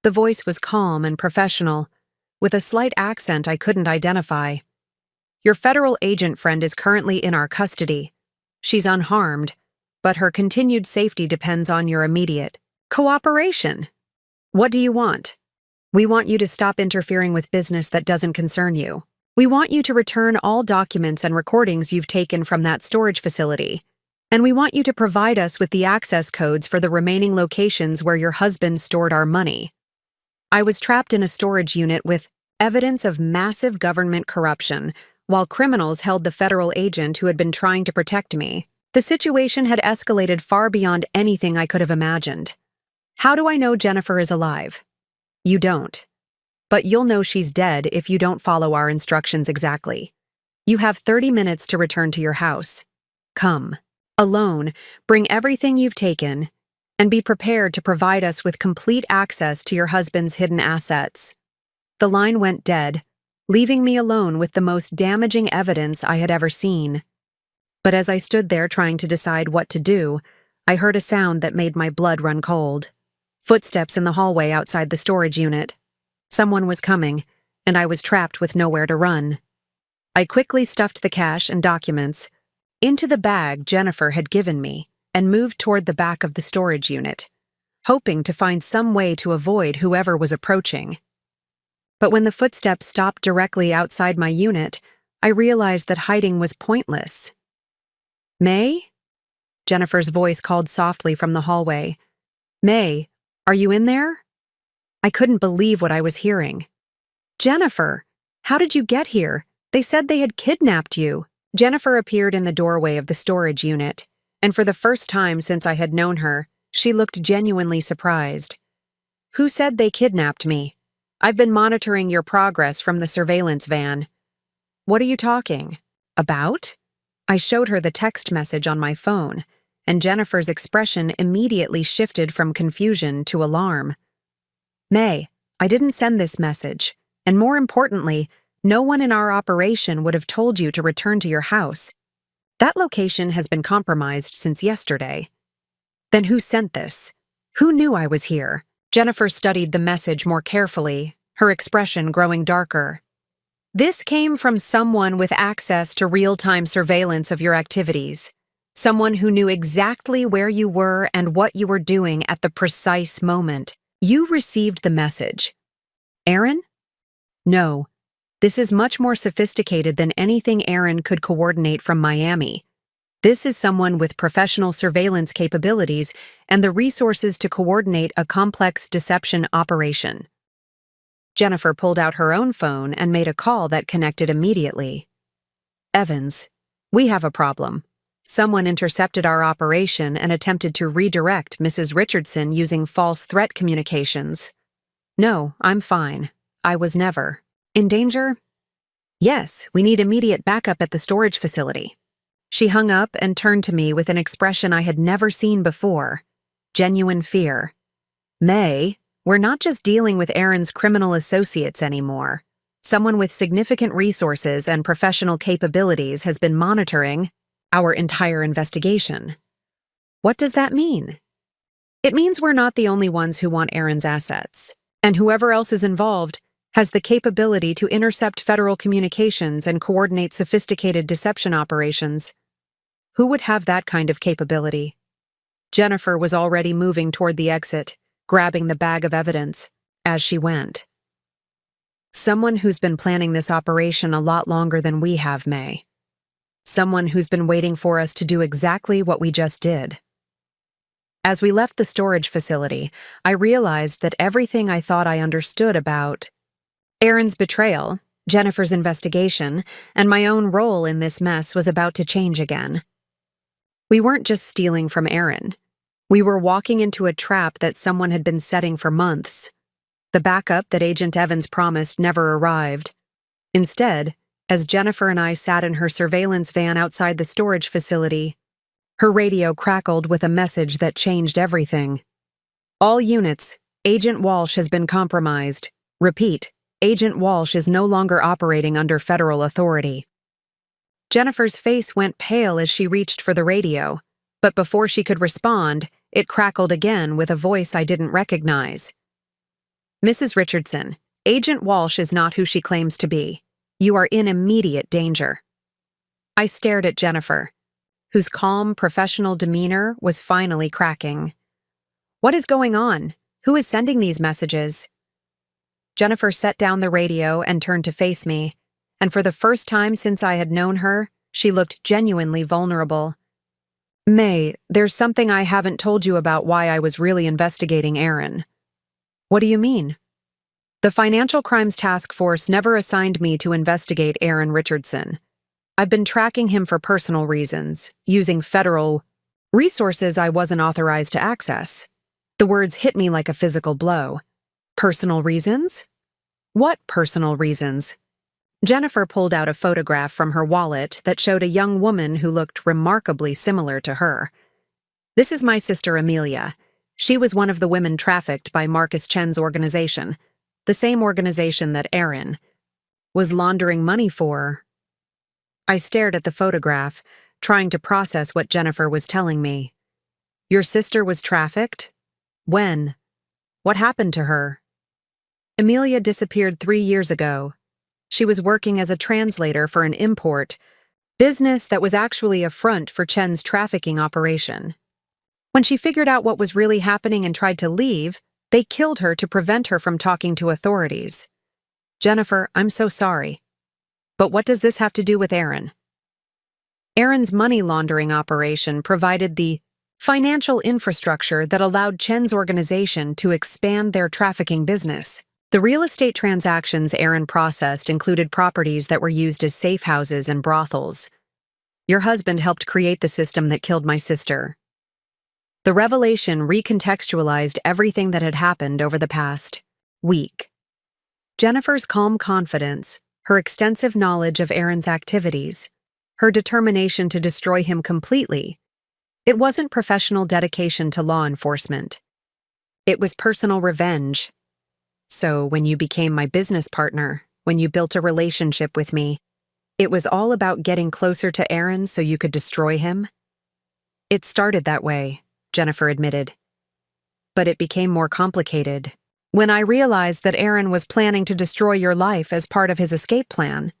The voice was calm and professional, with a slight accent I couldn't identify. Your federal agent friend is currently in our custody. She's unharmed, but her continued safety depends on your immediate cooperation. What do you want? We want you to stop interfering with business that doesn't concern you. We want you to return all documents and recordings you've taken from that storage facility. And we want you to provide us with the access codes for the remaining locations where your husband stored our money. I was trapped in a storage unit with evidence of massive government corruption, while criminals held the federal agent who had been trying to protect me. The situation had escalated far beyond anything I could have imagined. How do I know Jennifer is alive? You don't. But you'll know she's dead if you don't follow our instructions exactly. You have 30 minutes to return to your house. Come. Alone, bring everything you've taken, and be prepared to provide us with complete access to your husband's hidden assets. The line went dead, leaving me alone with the most damaging evidence I had ever seen. But as I stood there trying to decide what to do, I heard a sound that made my blood run cold. Footsteps in the hallway outside the storage unit. Someone was coming, and I was trapped with nowhere to run. I quickly stuffed the cash and documents into the bag Jennifer had given me and moved toward the back of the storage unit, hoping to find some way to avoid whoever was approaching. But when the footsteps stopped directly outside my unit, I realized that hiding was pointless. May? Jennifer's voice called softly from the hallway. May, are you in there? I couldn't believe what I was hearing. Jennifer, how did you get here? They said they had kidnapped you. Jennifer appeared in the doorway of the storage unit, and for the first time since I had known her, she looked genuinely surprised. Who said they kidnapped me? I've been monitoring your progress from the surveillance van. What are you talking about? I showed her the text message on my phone, and Jennifer's expression immediately shifted from confusion to alarm. May, I didn't send this message, and more importantly, no one in our operation would have told you to return to your house. That location has been compromised since yesterday. Then who sent this? Who knew I was here? Jennifer studied the message more carefully, her expression growing darker. This came from someone with access to real-time surveillance of your activities. Someone who knew exactly where you were and what you were doing at the precise moment. You received the message. Aaron? No. This is much more sophisticated than anything Aaron could coordinate from Miami. This is someone with professional surveillance capabilities and the resources to coordinate a complex deception operation. Jennifer pulled out her own phone and made a call that connected immediately. Evans, we have a problem. Someone intercepted our operation and attempted to redirect Mrs. Richardson using false threat communications. No, I'm fine. I was never. In danger? Yes, we need immediate backup at the storage facility. She hung up and turned to me with an expression I had never seen before. Genuine fear. May, we're not just dealing with Aaron's criminal associates anymore. Someone with significant resources and professional capabilities has been monitoring our entire investigation. What does that mean? It means we're not the only ones who want Aaron's assets, and whoever else is involved has the capability to intercept federal communications and coordinate sophisticated deception operations. Who would have that kind of capability? Jennifer was already moving toward the exit, grabbing the bag of evidence as she went. Someone who's been planning this operation a lot longer than we have, May. Someone who's been waiting for us to do exactly what we just did. As we left the storage facility, I realized that everything I thought I understood about Aaron's betrayal, Jennifer's investigation, and my own role in this mess was about to change again. We weren't just stealing from Aaron. We were walking into a trap that someone had been setting for months. The backup that Agent Evans promised never arrived. Instead, as Jennifer and I sat in her surveillance van outside the storage facility, her radio crackled with a message that changed everything. All units, Agent Walsh has been compromised. Repeat. Agent Walsh is no longer operating under federal authority. Jennifer's face went pale as she reached for the radio, but before she could respond, it crackled again with a voice I didn't recognize. Mrs. Richardson, Agent Walsh is not who she claims to be. You are in immediate danger. I stared at Jennifer, whose calm, professional demeanor was finally cracking. What is going on? Who is sending these messages? Jennifer set down the radio and turned to face me, and for the first time since I had known her, she looked genuinely vulnerable. May, there's something I haven't told you about why I was really investigating Aaron. What do you mean? The Financial Crimes Task Force never assigned me to investigate Aaron Richardson. I've been tracking him for personal reasons, using federal resources I wasn't authorized to access. The words hit me like a physical blow. Personal reasons? What personal reasons? Jennifer pulled out a photograph from her wallet that showed a young woman who looked remarkably similar to her. This is my sister Amelia. She was one of the women trafficked by Marcus Chen's organization, the same organization that Aaron was laundering money for. I stared at the photograph, trying to process what Jennifer was telling me. Your sister was trafficked? When? What happened to her? Amelia disappeared 3 years ago. She was working as a translator for an import business that was actually a front for Chen's trafficking operation. When she figured out what was really happening and tried to leave, they killed her to prevent her from talking to authorities. Jennifer, I'm so sorry. But what does this have to do with Aaron? Aaron's money laundering operation provided the financial infrastructure that allowed Chen's organization to expand their trafficking business. The real estate transactions Aaron processed included properties that were used as safe houses and brothels. Your husband helped create the system that killed my sister. The revelation recontextualized everything that had happened over the past week. Jennifer's calm confidence, her extensive knowledge of Aaron's activities, her determination to destroy him completely. It wasn't professional dedication to law enforcement. It was personal revenge. So when you became my business partner, when you built a relationship with me, it was all about getting closer to Aaron so you could destroy him? It started that way, Jennifer admitted. But it became more complicated when I realized that Aaron was planning to destroy your life as part of his escape plan.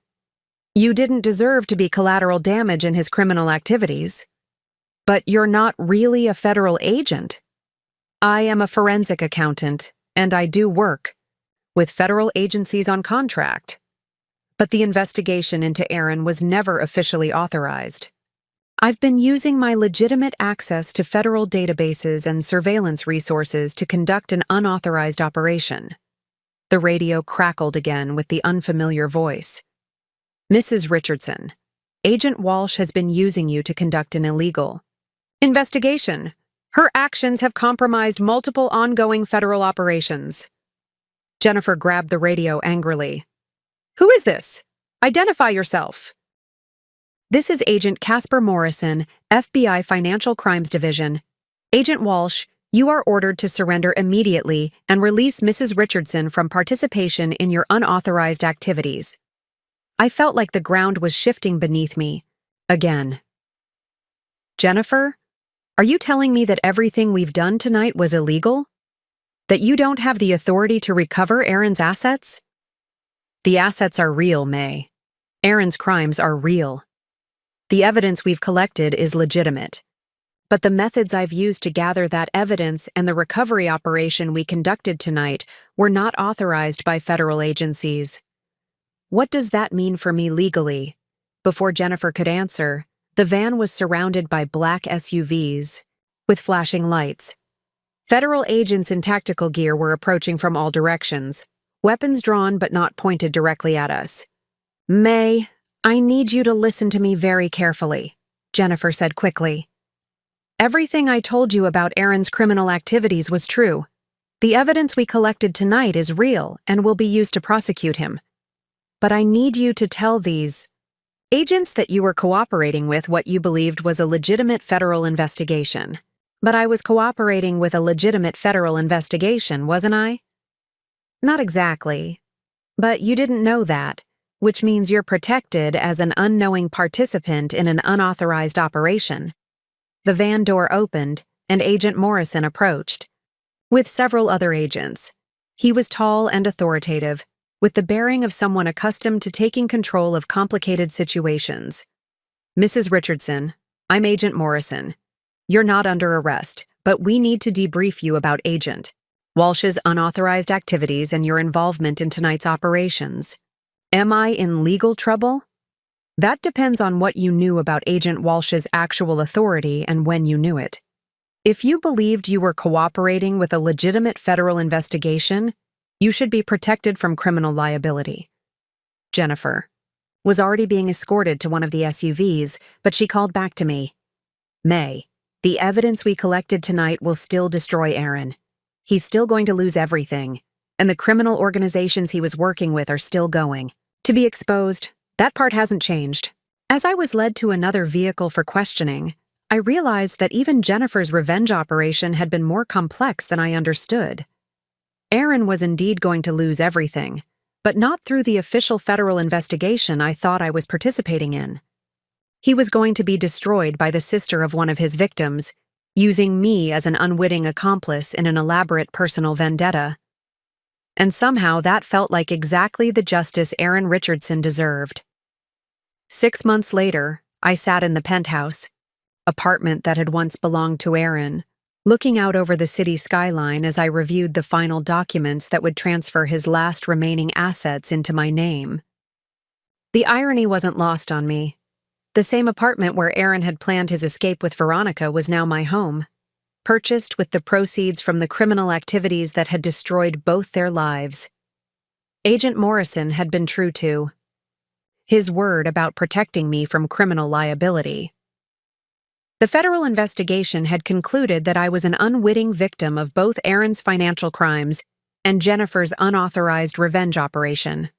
You didn't deserve to be collateral damage in his criminal activities. But you're not really a federal agent. I am a forensic accountant, and I do work with federal agencies on contract. But the investigation into Aaron was never officially authorized. I've been using my legitimate access to federal databases and surveillance resources to conduct an unauthorized operation. The radio crackled again with the unfamiliar voice. Mrs. Richardson, Agent Walsh has been using you to conduct an illegal investigation. Her actions have compromised multiple ongoing federal operations. Jennifer grabbed the radio angrily. Who is this? Identify yourself. This is Agent Casper Morrison, FBI Financial Crimes Division. Agent Walsh, you are ordered to surrender immediately and release Mrs. Richardson from participation in your unauthorized activities. I felt like the ground was shifting beneath me. Again. Jennifer, are you telling me that everything we've done tonight was illegal? That you don't have the authority to recover Aaron's assets? The assets are real, May. Aaron's crimes are real. The evidence we've collected is legitimate. But the methods I've used to gather that evidence and the recovery operation we conducted tonight were not authorized by federal agencies. What does that mean for me legally? Before Jennifer could answer, the van was surrounded by black SUVs with flashing lights. Federal agents in tactical gear were approaching from all directions, weapons drawn but not pointed directly at us. May, I need you to listen to me very carefully, Jennifer said quickly. Everything I told you about Aaron's criminal activities was true. The evidence we collected tonight is real and will be used to prosecute him. But I need you to tell these agents that you were cooperating with what you believed was a legitimate federal investigation. But I was cooperating with a legitimate federal investigation, wasn't I? Not exactly. But you didn't know that. which means you're protected as an unknowing participant in an unauthorized operation. The van door opened, and Agent Morrison approached, with several other agents. He was tall and authoritative, with the bearing of someone accustomed to taking control of complicated situations. "Mrs. Richardson, I'm Agent Morrison. You're not under arrest, but we need to debrief you about Agent Walsh's unauthorized activities and your involvement in tonight's operations. Am I in legal trouble? That depends on what you knew about Agent Walsh's actual authority and when you knew it. If you believed you were cooperating with a legitimate federal investigation, you should be protected from criminal liability." Jennifer was already being escorted to one of the SUVs, but she called back to me. "May, the evidence we collected tonight will still destroy Aaron. He's still going to lose everything, and the criminal organizations he was working with are still going to be exposed. That part hasn't changed." As I was led to another vehicle for questioning, I realized that even Jennifer's revenge operation had been more complex than I understood. Aaron was indeed going to lose everything, but not through the official federal investigation I thought I was participating in. He was going to be destroyed by the sister of one of his victims, using me as an unwitting accomplice in an elaborate personal vendetta. And somehow that felt like exactly the justice Aaron Richardson deserved. 6 months later, I sat in the penthouse, apartment that had once belonged to Aaron, looking out over the city skyline as I reviewed the final documents that would transfer his last remaining assets into my name. The irony wasn't lost on me. The same apartment where Aaron had planned his escape with Veronica was now my home, purchased with the proceeds from the criminal activities that had destroyed both their lives. Agent Morrison had been true to his word about protecting me from criminal liability. The federal investigation had concluded that I was an unwitting victim of both Aaron's financial crimes and Jennifer's unauthorized revenge operation.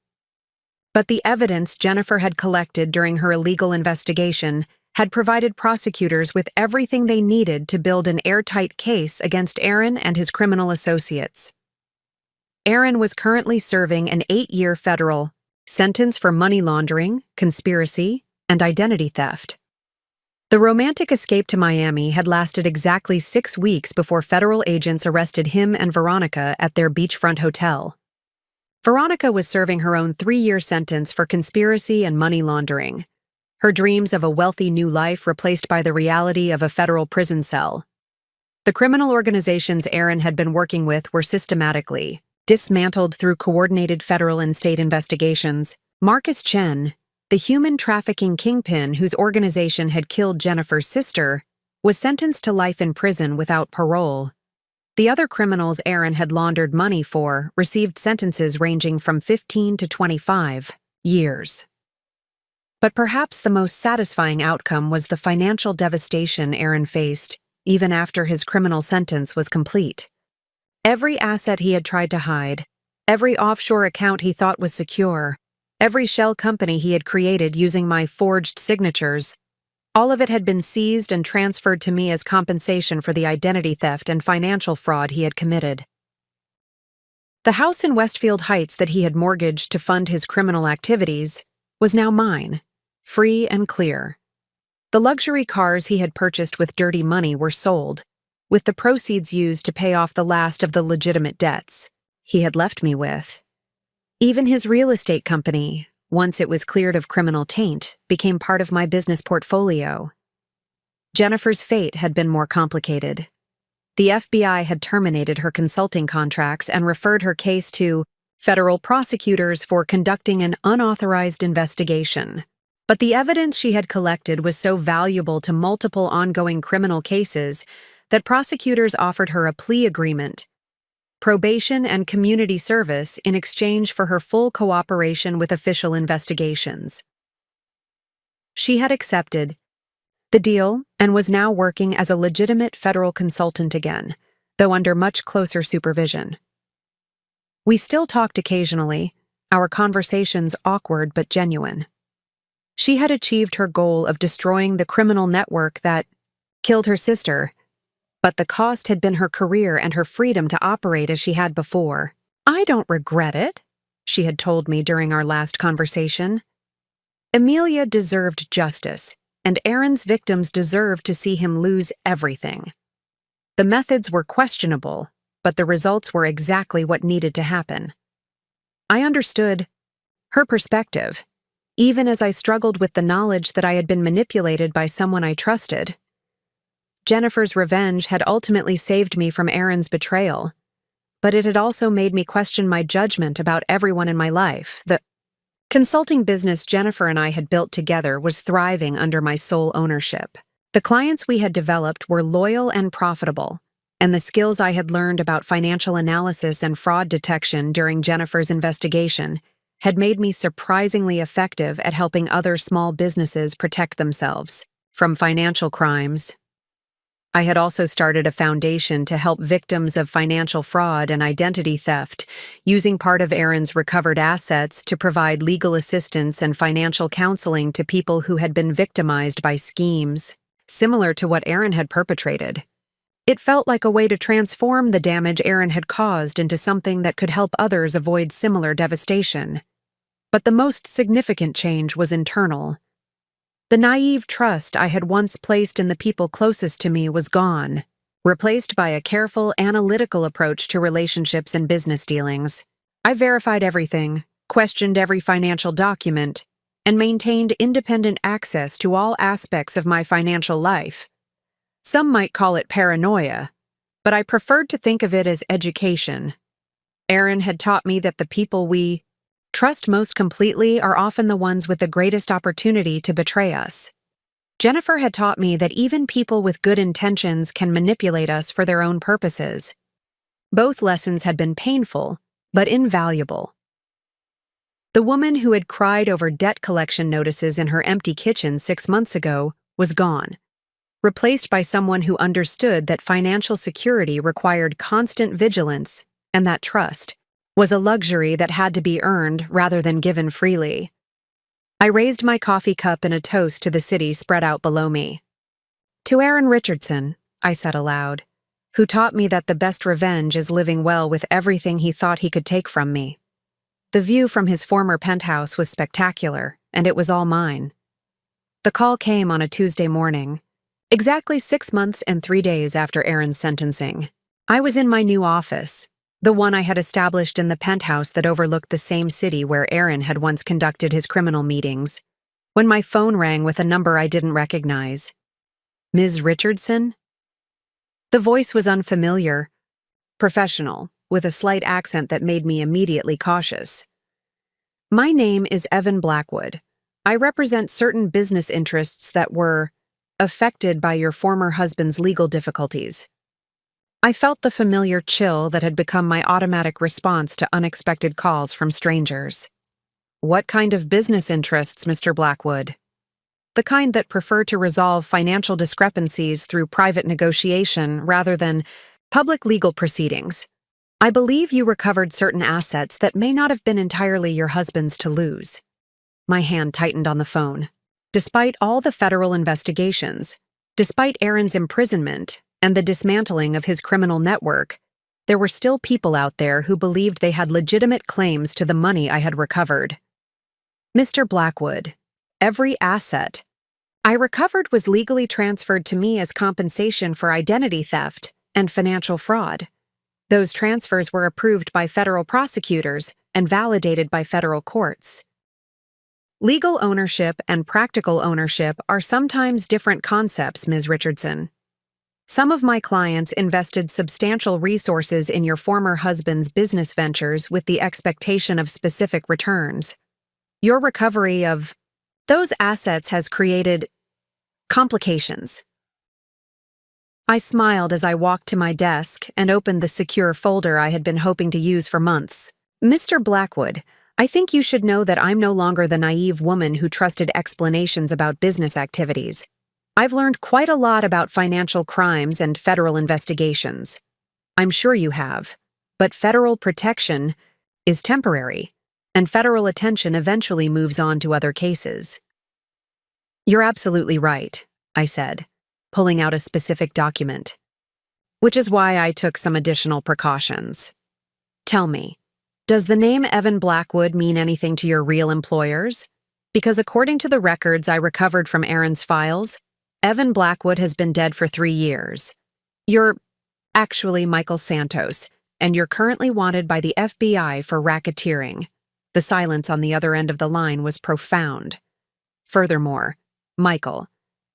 But the evidence Jennifer had collected during her illegal investigation had provided prosecutors with everything they needed to build an airtight case against Aaron and his criminal associates. Aaron was currently serving an 8-year federal sentence for money laundering, conspiracy, and identity theft. The romantic escape to Miami had lasted exactly 6 weeks before federal agents arrested him and Veronica at their beachfront hotel. Veronica was serving her own 3-year sentence for conspiracy and money laundering, her dreams of a wealthy new life replaced by the reality of a federal prison cell. The criminal organizations Aaron had been working with were systematically dismantled through coordinated federal and state investigations. Marcus Chen, the human trafficking kingpin whose organization had killed Jennifer's sister, was sentenced to life in prison without parole. The other criminals Aaron had laundered money for received sentences ranging from 15 to 25 years. But perhaps the most satisfying outcome was the financial devastation Aaron faced, even after his criminal sentence was complete. Every asset he had tried to hide, every offshore account he thought was secure, every shell company he had created using my forged signatures, all of it had been seized and transferred to me as compensation for the identity theft and financial fraud he had committed. The house in Westfield Heights that he had mortgaged to fund his criminal activities was now mine, free and clear. The luxury cars he had purchased with dirty money were sold, with the proceeds used to pay off the last of the legitimate debts he had left me with. Even his real estate company, once it was cleared of criminal taint, became part of my business portfolio. Jennifer's fate had been more complicated. The FBI had terminated her consulting contracts and referred her case to federal prosecutors for conducting an unauthorized investigation. But the evidence she had collected was so valuable to multiple ongoing criminal cases that prosecutors offered her a plea agreement, probation and community service in exchange for her full cooperation with official investigations. She had accepted the deal and was now working as a legitimate federal consultant again, though under much closer supervision. We still talked occasionally, our conversations awkward but genuine. She had achieved her goal of destroying the criminal network that killed her sister, but the cost had been her career and her freedom to operate as she had before. "I don't regret it," she had told me during our last conversation. Amelia deserved justice, and Aaron's victims deserved to see him lose everything. The methods were questionable, but the results were exactly what needed to happen. I understood her perspective, even as I struggled with the knowledge that I had been manipulated by someone I trusted. Jennifer's revenge had ultimately saved me from Aaron's betrayal, but it had also made me question my judgment about everyone in my life. The consulting business Jennifer and I had built together was thriving under my sole ownership. The clients we had developed were loyal and profitable, and the skills I had learned about financial analysis and fraud detection during Jennifer's investigation had made me surprisingly effective at helping other small businesses protect themselves from financial crimes. I had also started a foundation to help victims of financial fraud and identity theft, using part of Aaron's recovered assets to provide legal assistance and financial counseling to people who had been victimized by schemes similar to what Aaron had perpetrated. It felt like a way to transform the damage Aaron had caused into something that could help others avoid similar devastation. But the most significant change was internal. The naive trust I had once placed in the people closest to me was gone, replaced by a careful, analytical approach to relationships and business dealings. I verified everything, questioned every financial document, and maintained independent access to all aspects of my financial life. Some might call it paranoia, but I preferred to think of it as education. Aaron had taught me that the people we trust most completely are often the ones with the greatest opportunity to betray us. Jennifer had taught me that even people with good intentions can manipulate us for their own purposes. Both lessons had been painful, but invaluable. The woman who had cried over debt collection notices in her empty kitchen 6 months ago was gone, replaced by someone who understood that financial security required constant vigilance and that trust was a luxury that had to be earned rather than given freely. I raised my coffee cup in a toast to the city spread out below me. To Aaron Richardson, I said aloud, who taught me that the best revenge is living well with everything he thought he could take from me. The view from his former penthouse was spectacular, and it was all mine. The call came on a Tuesday morning, exactly 6 months and 3 days after Aaron's sentencing. I was in my new office, the one I had established in the penthouse that overlooked the same city where Aaron had once conducted his criminal meetings, when my phone rang with a number I didn't recognize. Ms. Richardson? The voice was unfamiliar, professional, with a slight accent that made me immediately cautious. My name is Evan Blackwood. I represent certain business interests that were affected by your former husband's legal difficulties. I felt the familiar chill that had become my automatic response to unexpected calls from strangers. What kind of business interests, Mr. Blackwood? The kind that prefer to resolve financial discrepancies through private negotiation rather than public legal proceedings. I believe you recovered certain assets that may not have been entirely your husband's to lose. My hand tightened on the phone. Despite all the federal investigations, despite Aaron's imprisonment and the dismantling of his criminal network, there were still people out there who believed they had legitimate claims to the money I had recovered. Mr. Blackwood, every asset I recovered was legally transferred to me as compensation for identity theft and financial fraud. Those transfers were approved by federal prosecutors and validated by federal courts. Legal ownership and practical ownership are sometimes different concepts, Ms. Richardson. Some of my clients invested substantial resources in your former husband's business ventures with the expectation of specific returns. Your recovery of those assets has created complications. I smiled as I walked to my desk and opened the secure folder I had been hoping to use for months. Mr. Blackwood, I think you should know that I'm no longer the naive woman who trusted explanations about business activities. I've learned quite a lot about financial crimes and federal investigations. I'm sure you have, but federal protection is temporary, and federal attention eventually moves on to other cases. You're absolutely right, I said, pulling out a specific document, which is why I took some additional precautions. Tell me, Does the name Evan Blackwood mean anything to your real employers? Because according to the records I recovered from Aaron's files, Evan Blackwood has been dead for 3 years. You're actually Michael Santos, and you're currently wanted by the FBI for racketeering. The silence on the other end of the line was profound. Furthermore, Michael,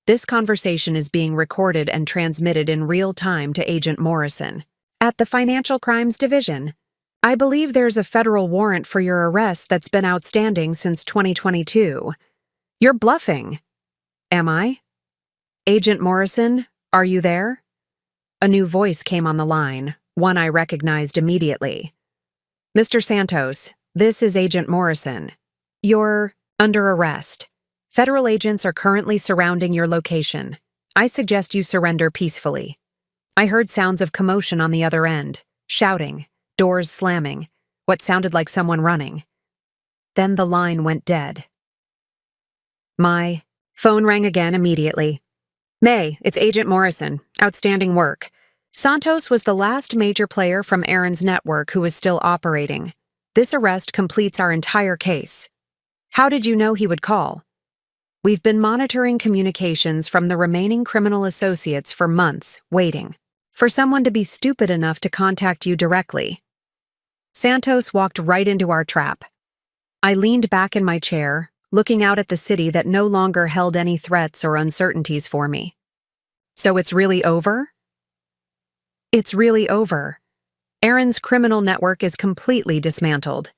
this conversation is being recorded and transmitted in real time to Agent Morrison. At the Financial Crimes Division, I believe there's a federal warrant for your arrest that's been outstanding since 2022. You're bluffing. Am I? Agent Morrison, are you there? A new voice came on the line, one I recognized immediately. Mr. Santos, this is Agent Morrison. You're under arrest. Federal agents are currently surrounding your location. I suggest you surrender peacefully. I heard sounds of commotion on the other end, shouting, doors slamming, what sounded like someone running. Then the line went dead. My phone rang again immediately. May, it's Agent Morrison. Outstanding work. Santos was the last major player from Aaron's network who is still operating. This arrest completes our entire case. How did you know he would call? We've been monitoring communications from the remaining criminal associates for months, waiting for someone to be stupid enough to contact you directly. Santos walked right into our trap. I leaned back in my chair, looking out at the city that no longer held any threats or uncertainties for me. So it's really over? It's really over. Aaron's criminal network is completely dismantled.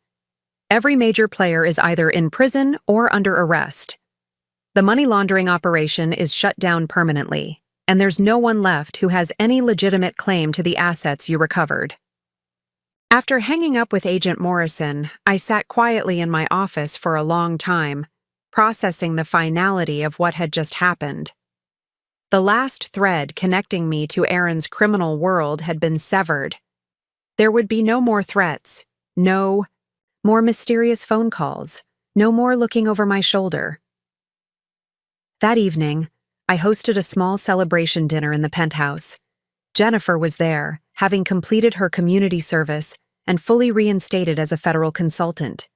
Every major player is either in prison or under arrest. The money laundering operation is shut down permanently, and there's no one left who has any legitimate claim to the assets you recovered. After hanging up with Agent Morrison, I sat quietly in my office for a long time, processing the finality of what had just happened. The last thread connecting me to Aaron's criminal world had been severed. There would be no more threats, no more mysterious phone calls, no more looking over my shoulder. That evening, I hosted a small celebration dinner in the penthouse. Jennifer was there, having completed her community service and fully reinstated as a federal consultant.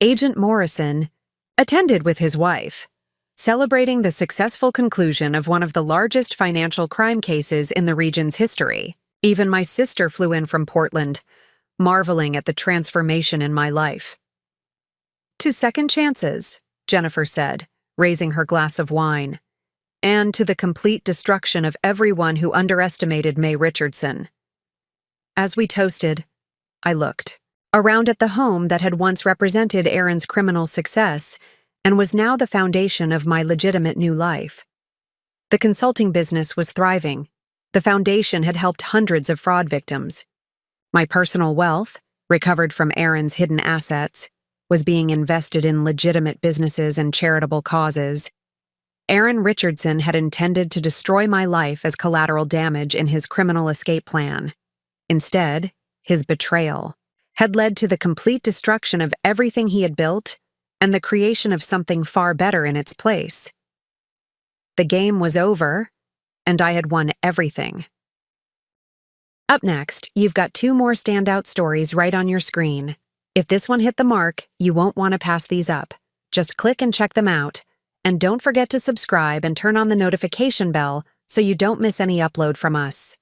Agent Morrison attended with his wife, celebrating the successful conclusion of one of the largest financial crime cases in the region's history. Even my sister flew in from Portland, marveling at the transformation in my life. To second chances, Jennifer said, raising her glass of wine, and to the complete destruction of everyone who underestimated May Richardson. As we toasted, I looked around at the home that had once represented Aaron's criminal success and was now the foundation of my legitimate new life. The consulting business was thriving. The foundation had helped hundreds of fraud victims. My personal wealth, recovered from Aaron's hidden assets, was being invested in legitimate businesses and charitable causes. Aaron Richardson had intended to destroy my life as collateral damage in his criminal escape plan. Instead, his betrayal had led to the complete destruction of everything he had built and the creation of something far better in its place. The game was over, and I had won everything. Up next, you've got 2 more standout stories right on your screen. If this one hit the mark, you won't want to pass these up. Just click and check them out. And don't forget to subscribe and turn on the notification bell so you don't miss any upload from us.